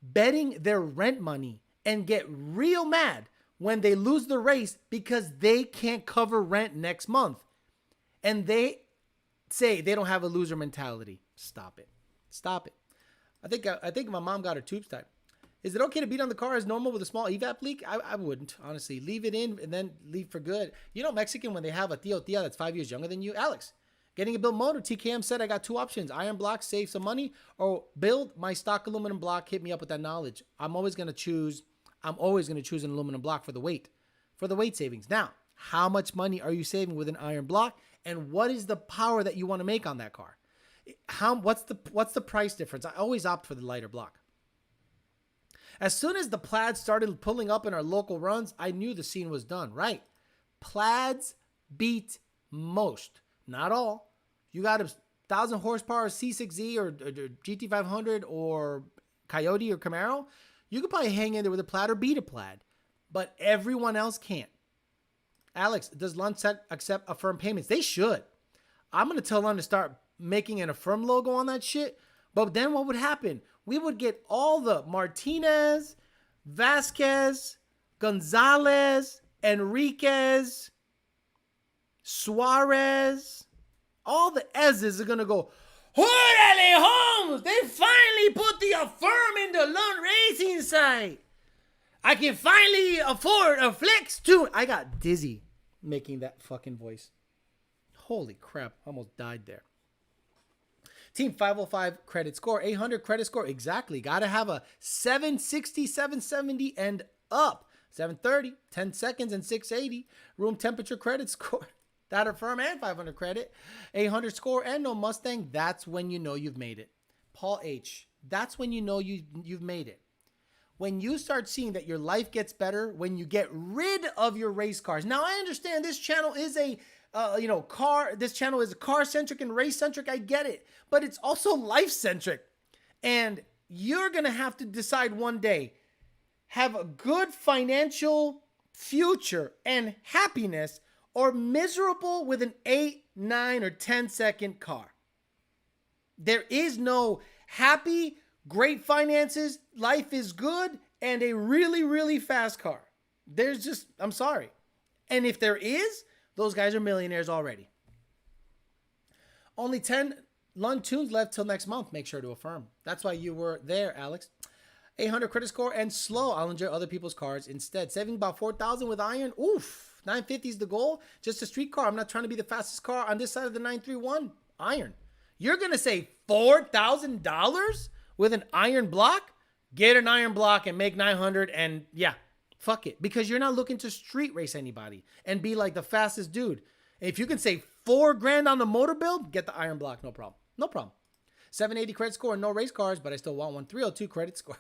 betting their rent money and get real mad when they lose the race because they can't cover rent next month. And they say they don't have a loser mentality. Stop it. Stop it. I think my mom got her tubes tied. Is it okay to beat on the car as normal with a small evap leak? I wouldn't, honestly. Leave it in and then leave for good. You know, Mexican, when they have a Tia that's 5 years younger than you. Alex, getting a built motor. TKM said I got 2 options. Iron block, save some money, or build my stock aluminum block. Hit me up with that knowledge. I'm always going to choose an aluminum block for the weight savings. Now, how much money are you saving with an iron block? And what is the power that you want to make on that car? What's the price difference? I always opt for the lighter block. As soon as the plaids started pulling up in our local runs, I knew the scene was done, right? Plaids beat Most, not all. You got a 1,000 horsepower C6Z or GT500 or Coyote or Camaro, you could probably hang in there with a Plaid or beat a Plaid. But everyone else can't. Alex, does Lund accept Affirm payments? They should. I'm going to tell Lund to start making an Affirm logo on that shit. But then what would happen? We would get all the Martinez, Vasquez, Gonzalez, Enriquez, Suarez. All the S's are going to go, Órale, Holmes! They finally put the Affirm in the Lund Racing site. I can finally afford a Flex too. I got dizzy making that fucking voice. Holy crap. Almost died there. Team 505 credit score. 800 credit score. Exactly. Got to have a 760, 770 and up. 730, 10 seconds and 680. Room temperature credit score. That Affirm and 500 credit. 800 score and no Mustang. That's when you know you've made it. Paul H. That's when you know you've made it. When you start seeing that your life gets better, when you get rid of your race cars. Now, I understand this channel is this channel is car-centric and race-centric. I get it. But it's also life-centric. And you're going to have to decide one day, have a good financial future and happiness or miserable with an 8, 9, or 10-second car. There is no happy, great finances, life is good, and a really, really fast car. There's just, I'm sorry. And if there is, those guys are millionaires already. Only 10 Lund tunes left till next month. Make sure to affirm. That's why you were there, Alex. 800 credit score and slow. I'll enjoy other people's cars instead. Saving about 4,000 with iron. Oof. 950 is the goal. Just a street car. I'm not trying to be the fastest car on this side of the 931. Iron. You're going to save $4,000 with an iron block? Get an iron block and make 900 and yeah, fuck it. Because you're not looking to street race anybody and be like the fastest dude. If you can save $4,000 on the motor build, get the iron block. No problem. No problem. 780 credit score and no race cars, but I still want one. 302 credit score.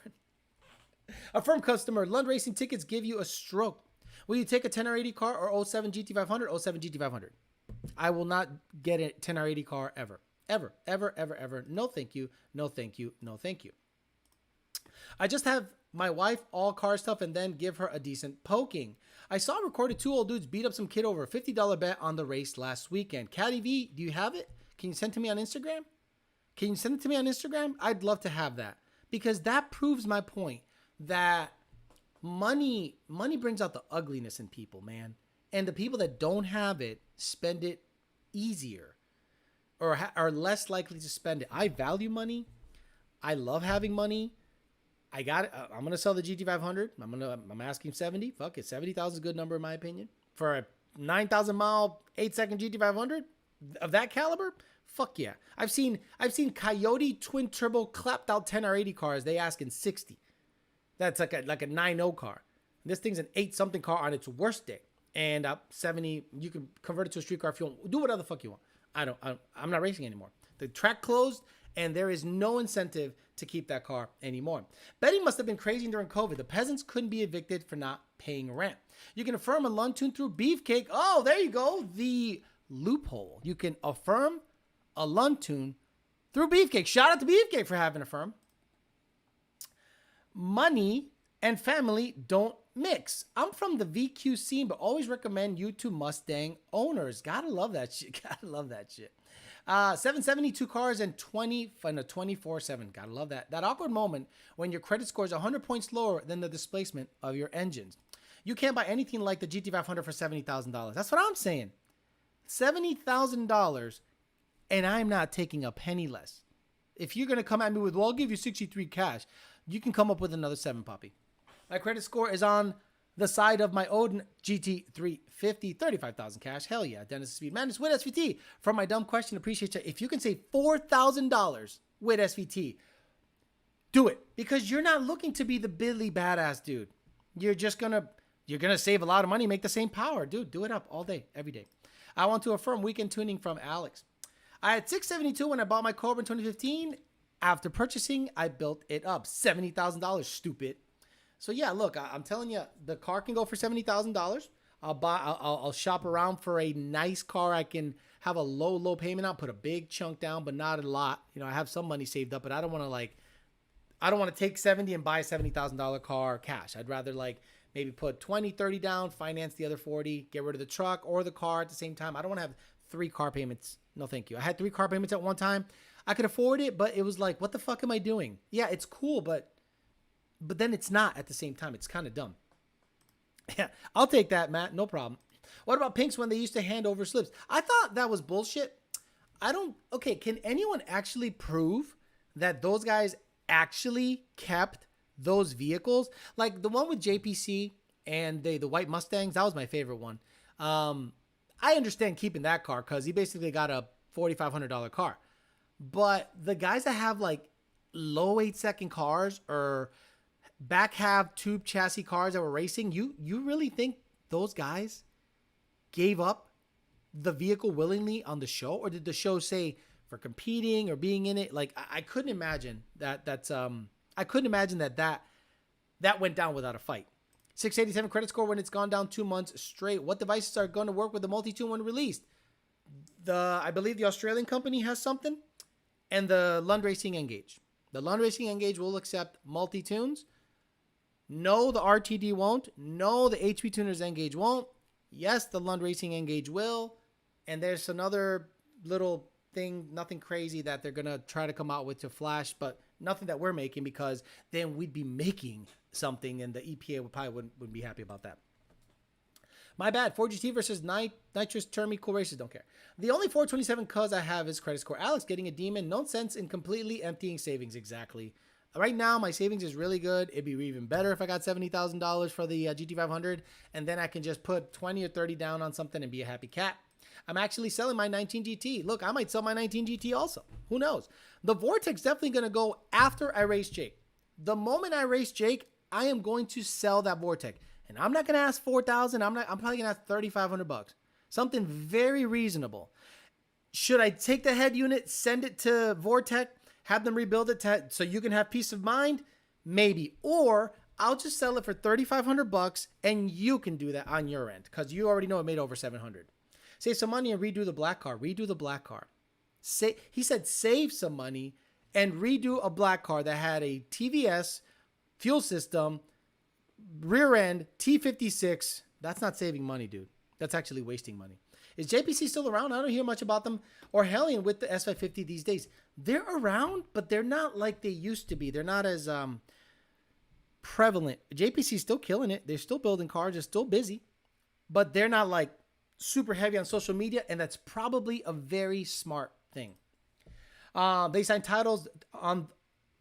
Affirm customer, Lund Racing tickets give you a stroke. Will you take a 10R80 car or 07 GT500? 07 GT500. I will not get a 10R80 car ever. Ever, ever, ever, ever. No thank you. No thank you. No thank you. I just have my wife all car stuff and then give her a decent poking. I saw recorded 2 old dudes beat up some kid over a $50 bet on the race last weekend. Caddy V, do you have it? Can you send it to me on Instagram? Can you send it to me on Instagram? I'd love to have that because that proves my point that money brings out the ugliness in people, man. And the people that don't have it spend it easier or are less likely to spend it. I value money. I love having money. I got it. I'm going to sell the GT500. I'm asking 70. Fuck it. 70,000 is a good number in my opinion. For a 9,000 mile, 8-second GT500 of that caliber, fuck yeah. I've seen Coyote twin turbo clapped out 10R80 cars. They asking 60. That's like a 9.0 car. This thing's an 8-something car on its worst day. And 70, you can convert it to a street car if you want. Do whatever the fuck you want. I'm not racing anymore. The track closed and there is no incentive to keep that car anymore. Betting must have been crazy during COVID. The peasants couldn't be evicted for not paying rent. You can affirm a Lund tune through Beefcake. Oh, there you go. The loophole. You can affirm a Lund tune through Beefcake. Shout out to Beefcake for having affirm. Money and family don't mix. I'm from the VQ scene, but always recommend you to Mustang owners. Gotta love that shit. Gotta love that shit. 772 cars and 24/7. Gotta love that. That awkward moment when your credit score is 100 points lower than the displacement of your engines. You can't buy anything like the GT500 for $70,000. That's what I'm saying. $70,000 and I'm not taking a penny less. If you're going to come at me with, well, I'll give you 63 cash, you can come up with another 7, puppy. My credit score is on the side of my Odin GT350, 35,000 cash. Hell yeah. Dennis Speed Madness with SVT. For my dumb question, appreciate you. If you can save $4,000 with SVT, do it. Because you're not looking to be the Billy badass dude. You're gonna save a lot of money, make the same power. Dude, do it up all day, every day. I want to affirm weekend tuning from Alex. I had 672 when I bought my Cobra in 2015. After purchasing, I built it up. $70,000, stupid. So yeah, look, I'm telling you, the car can go for $70,000. I'll shop around for a nice car. I can have a low payment on, put a big chunk down, but not a lot. You know, I have some money saved up, but I don't want to take 70 and buy a $70,000 car cash. I'd rather like maybe put 20, 30 down, finance the other 40, get rid of the truck or the car at the same time. I don't want to have 3 car payments. No, thank you. I had 3 car payments at one time. I could afford it, but it was like, what the fuck am I doing? Yeah, it's cool, but then it's not at the same time. It's kind of dumb. Yeah, I'll take that, Matt. No problem. What about Pinks when they used to hand over slips? I thought that was bullshit. Okay, can anyone actually prove that those guys actually kept those vehicles? Like the one with JPC and the white Mustangs, that was my favorite one. I understand keeping that car because he basically got a $4,500 car. But the guys that have like low 8-second cars or back half tube chassis cars that were racing, you really think those guys gave up the vehicle willingly on the show? Or did the show say for competing or being in it? Like I couldn't imagine that went down without a fight. 687 credit score when it's gone down 2 months straight. What devices are going to work with the multi-tune when released? I believe the Australian company has something, and the Lund Racing Engage. The Lund Racing Engage will accept multi-tunes. No, the RTD won't. No, the HP Tuners Engage won't. Yes, the Lund Racing Engage will. And there's another little thing, nothing crazy that they're going to try to come out with to Flash, but nothing that we're making because then we'd be making something and the EPA would probably wouldn't be happy about that. My bad. 4GT versus Nitrous Termi. Cool races. Don't care. The only 427 cuz I have is credit score. Alex getting a demon. No sense in completely emptying savings. Exactly. Right now, my savings is really good. It'd be even better if I got $70,000 for the GT500, and then I can just put 20 or 30 down on something and be a happy cat. I'm actually selling my 19 GT. Look, I might sell my 19 GT also. Who knows? The Vortex definitely going to go after I race Jake. The moment I race Jake, I am going to sell that Vortex. And I'm not going to ask $4,000. I'm probably going to ask $3,500. Something very reasonable. Should I take the head unit, send it to Vortex, have them rebuild it so you can have peace of mind? Maybe. Or I'll just sell it for $3,500 and you can do that on your end because you already know it made over $700. Save some money and redo the black car. Redo the black car. He said save some money and redo a black car that had a TVS fuel system, rear end, T56. That's not saving money, dude. That's actually wasting money. Is JPC still around? I don't hear much about them. Or Hellion with the S550 these days. They're around, but they're not like they used to be. They're not as prevalent. JPC's still killing it. They're still building cars. They're still busy. But they're not like super heavy on social media, and that's probably a very smart thing. They signed titles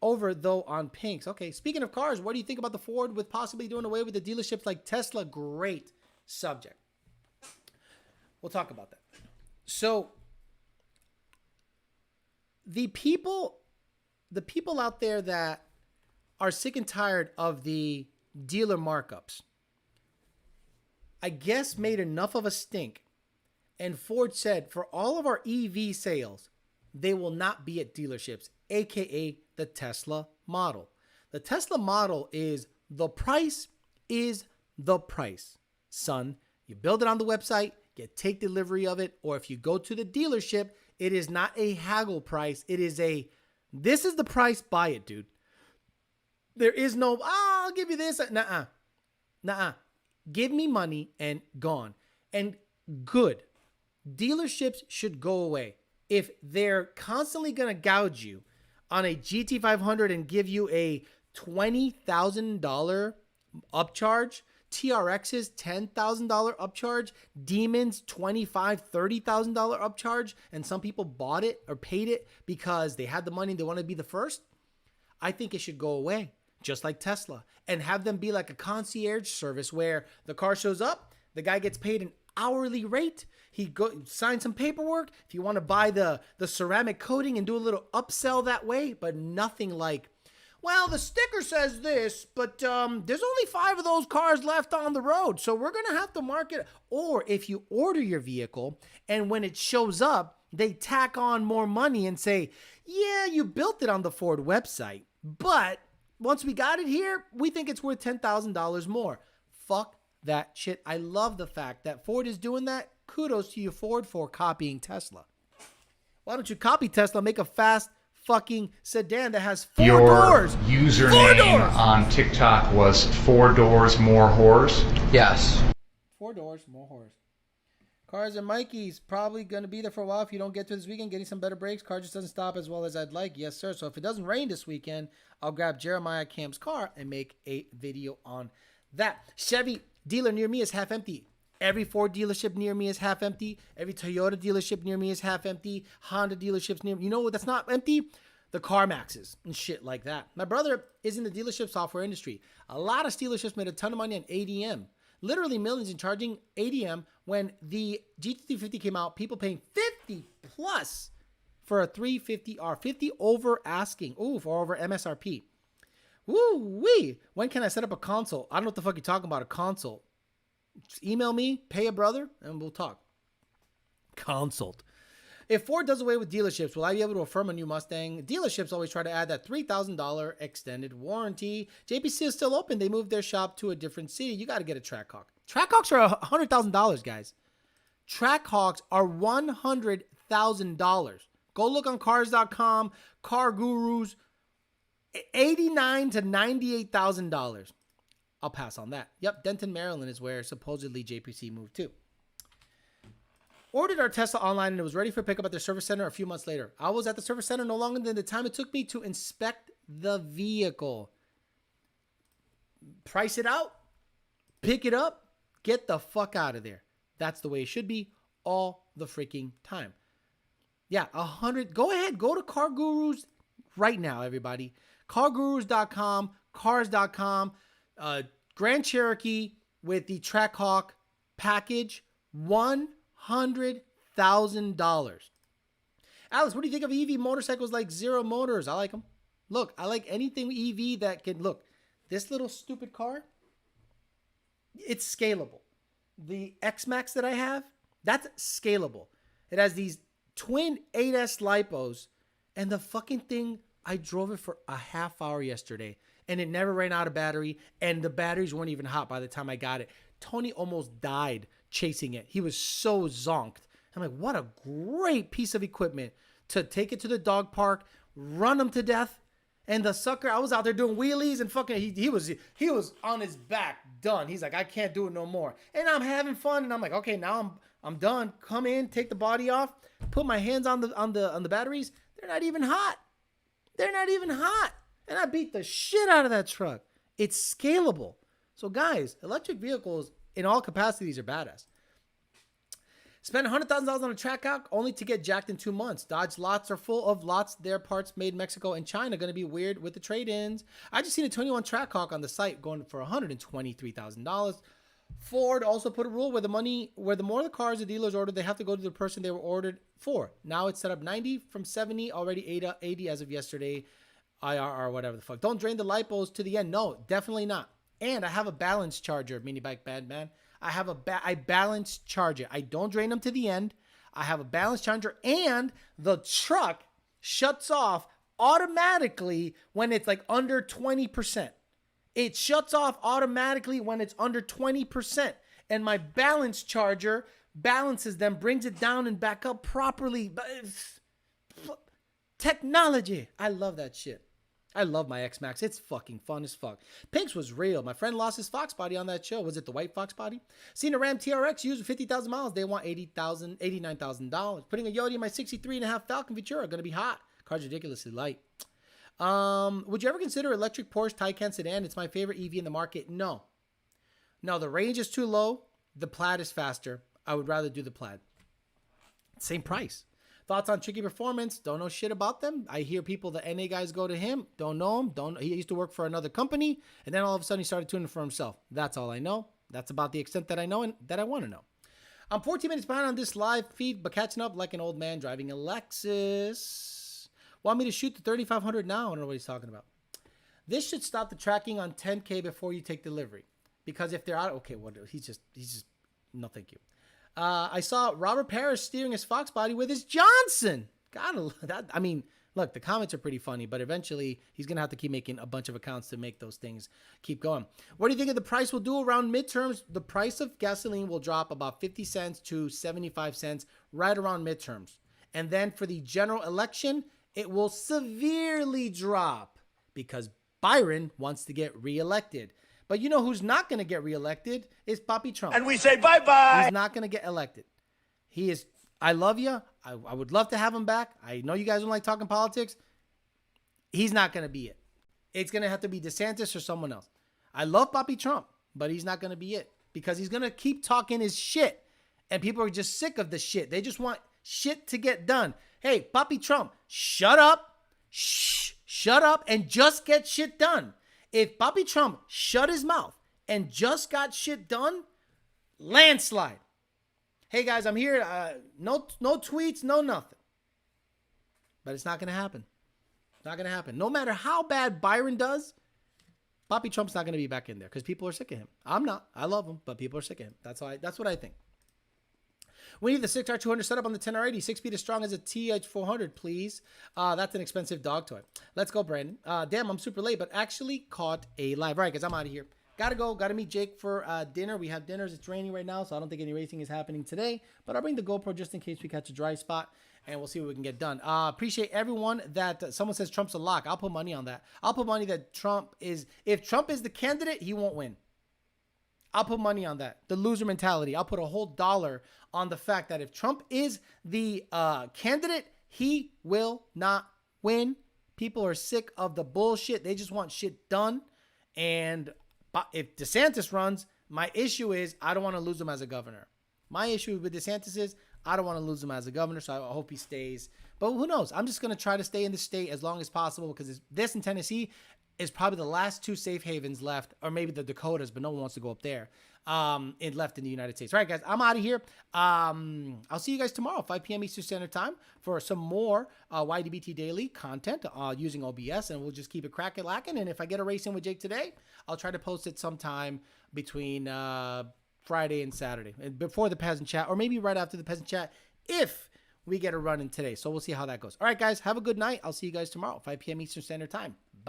over on Pinks. Okay, speaking of cars, what do you think about the Ford with possibly doing away with the dealerships like Tesla? Great subject. We'll talk about that. So the people out there that are sick and tired of the dealer markups, I guess made enough of a stink. And Ford said for all of our EV sales, they will not be at dealerships, aka the Tesla model. The Tesla model is the price, son. You build it on the website, you take delivery of it, or if you go to the dealership, it is not a haggle price. It is this is the price, buy it, dude. There is no, I'll give you this. Nuh-uh. Give me money and gone. And good. Dealerships should go away. If they're constantly going to gouge you on a GT500 and give you a $20,000 upcharge, TRX's $10,000 upcharge, Demons $25,000, $30,000 upcharge, and some people bought it or paid it because they had the money and they want to be the first, I think it should go away, just like Tesla, and have them be like a concierge service where the car shows up, the guy gets paid an hourly rate, he signs some paperwork. If you want to buy the ceramic coating and do a little upsell that way, but nothing like, well, the sticker says this, but there's only 5 of those cars left on the road, so we're going to have to market. Or if you order your vehicle and when it shows up, they tack on more money and say, yeah, you built it on the Ford website, but once we got it here, we think it's worth $10,000 more. Fuck that shit. I love the fact that Ford is doing that. Kudos to you, Ford, for copying Tesla. Why don't you copy Tesla, make a fast fucking sedan that has 4 Your doors? username on TikTok was 4 doors more whores. Yes. 4 doors, more horse. Cars and Mikey's probably going to be there for a while if you don't get to this weekend. Getting some better brakes. Car just doesn't stop as well as I'd like. Yes, sir. So if it doesn't rain this weekend, I'll grab Jeremiah Cam's car and make a video on that. Chevy dealer near me is half empty. Every Ford dealership near me is half empty. Every Toyota dealership near me is half empty. Honda dealerships near me. You know what that's not empty? The CarMaxes and shit like that. My brother is in the dealership software industry. A lot of dealerships made a ton of money on ADM. Literally millions in charging ADM. When the GT350 came out, people paying 50 plus for a 350R. 50 over asking. Ooh, for over MSRP. Woo-wee. When can I set up a console? I don't know what the fuck you're talking about, a console. Just email me, pay a brother, and we'll talk. Consult. If Ford does away with dealerships, will I be able to affirm a new Mustang? Dealerships always try to add that $3,000 extended warranty. JPC is still open. They moved their shop to a different city. You got to get a Trackhawk. Trackhawks are $100,000, guys. Trackhawks are $100,000. Go look on cars.com, Car Gurus, $89,000 to $98,000. I'll pass on that. Yep, Denton, Maryland is where supposedly JPC moved to. Ordered our Tesla online and it was ready for pickup at their service center a few months later. I was at the service center no longer than the time it took me to inspect the vehicle. Price it out, pick it up, get the fuck out of there. That's the way it should be all the freaking time. Yeah, 100. Go ahead, go to Car Gurus right now, everybody. CarGurus.com, cars.com. Grand Cherokee with the Trackhawk package, $100,000. Alex, what do you think of EV motorcycles like Zero Motors? I like them. Look, I like anything EV that can, look, this little stupid car, it's scalable. The X-Max that I have, that's scalable. It has these twin 8S lipos, and the fucking thing, I drove it for a half hour yesterday, and it never ran out of battery, and the batteries weren't even hot by the time I got it. Tony almost died chasing it. He was so zonked. I'm like, what a great piece of equipment to take it to the dog park, run him to death, and the sucker, I was out there doing wheelies and fucking, he was on his back, done. He's like, I can't do it no more. And I'm having fun, and I'm like, okay, now I'm done. Come in, take the body off, put my hands on the batteries. They're not even hot. They're not even hot. And I beat the shit out of that truck. It's scalable. So guys, electric vehicles in all capacities are badass. Spend $100,000 on a Trackhawk only to get jacked in 2 months. Dodge lots are full of lots. Their parts made in Mexico and China. Going to be weird with the trade-ins. I just seen a 21 Trackhawk on the site going for $123,000. Ford also put a rule where the more the cars the dealers ordered, they have to go to the person they were ordered for. Now it's set up 90 from 70, already 80 as of yesterday. IRR, whatever the fuck. Don't drain the lipos to the end. No, definitely not. And I have a balance charger, Mini Bike Bad Man. I balance charge it. I don't drain them to the end. I have a balance charger, and the truck shuts off automatically when it's like under 20%. It shuts off automatically when it's under 20%. And my balance charger balances them, brings it down and back up properly. Technology. I love that shit. I love my X-Max. It's fucking fun as fuck. Pinks was real. My friend lost his Fox body on that show. Was it the white Fox body? Seen a Ram TRX used with 50,000 miles. They want $89,000. Putting a Yodi in my 63.5 Falcon Ventura. Going to be hot. Car's ridiculously light. Would you ever consider electric Porsche Taycan sedan? It's my favorite EV in the market. No. No, the range is too low. The Plaid is faster. I would rather do the Plaid. Same price. Thoughts on Tricky Performance? Don't know shit about them. I hear people, the NA guys go to him. Don't know him. He used to work for another company. And then all of a sudden he started tuning for himself. That's all I know. That's about the extent that I know and that I want to know. I'm 14 minutes behind on this live feed, but catching up like an old man driving a Lexus. Want me to shoot the 3500 now? I don't know what he's talking about. This should stop the tracking on 10K before you take delivery. Because if they're out, okay, well, he's just, no thank you. I saw Robert Parrish steering his Fox body with his Johnson. God, that, I mean, Look, the comments are pretty funny, but eventually he's going to have to keep making a bunch of accounts to make those things keep going. What do you think of the price will do around midterms? The price of gasoline will drop about 50 cents to 75 cents right around midterms. And then for the general election, it will severely drop because Byron wants to get reelected. But you know who's not going to get reelected is Papi Trump. And we say bye-bye. He's not going to get elected. He is, I love you. I would love to have him back. I know you guys don't like talking politics. He's not going to be it. It's going to have to be DeSantis or someone else. I love Papi Trump, but he's not going to be it because he's going to keep talking his shit. And people are just sick of the shit. They just want shit to get done. Hey, Papi Trump, shut up. Shut up and just get shit done. If Papi Trump shut his mouth and just got shit done, landslide. Hey guys, I'm here. No tweets, no nothing. But it's not going to happen. It's not going to happen. No matter how bad Byron does, Papi Trump's not going to be back in there because people are sick of him. I'm not. I love him, but people are sick of him. That's what I think. We need the 6R200 setup on the 10R80. 6 feet as strong as a TH400, please. That's an expensive dog toy. Let's go, Brandon. Damn, I'm super late, but actually caught a live. All right, guys, I'm out of here. Gotta go. Gotta meet Jake for dinner. We have dinners. It's raining right now, so I don't think any racing is happening today. But I'll bring the GoPro just in case we catch a dry spot, and we'll see what we can get done. Appreciate everyone that someone says Trump's a lock. I'll put money on that. I'll put money that Trump is. If Trump is the candidate, he won't win. I'll put money on that. The loser mentality. I'll put a whole dollar on the fact that if Trump is the candidate, he will not win. People are sick of the bullshit. They just want shit done. And if DeSantis runs, my issue is I don't want to lose him as a governor. My issue with DeSantis is I don't want to lose him as a governor, so I hope he stays. But who knows? I'm just going to try to stay in the state as long as possible because this in Tennessee is probably the last two safe havens left, or maybe the Dakotas, but no one wants to go up there, left in the United States. All right, guys, I'm out of here. I'll see you guys tomorrow, 5 p.m. Eastern Standard Time, for some more YDBT Daily content using OBS, and we'll just keep it cracking lacking. And if I get a race in with Jake today, I'll try to post it sometime between Friday and Saturday, and before the Peasant Chat, or maybe right after the Peasant Chat, if we get a run in today. So we'll see how that goes. All right, guys, have a good night. I'll see you guys tomorrow, 5 p.m. Eastern Standard Time.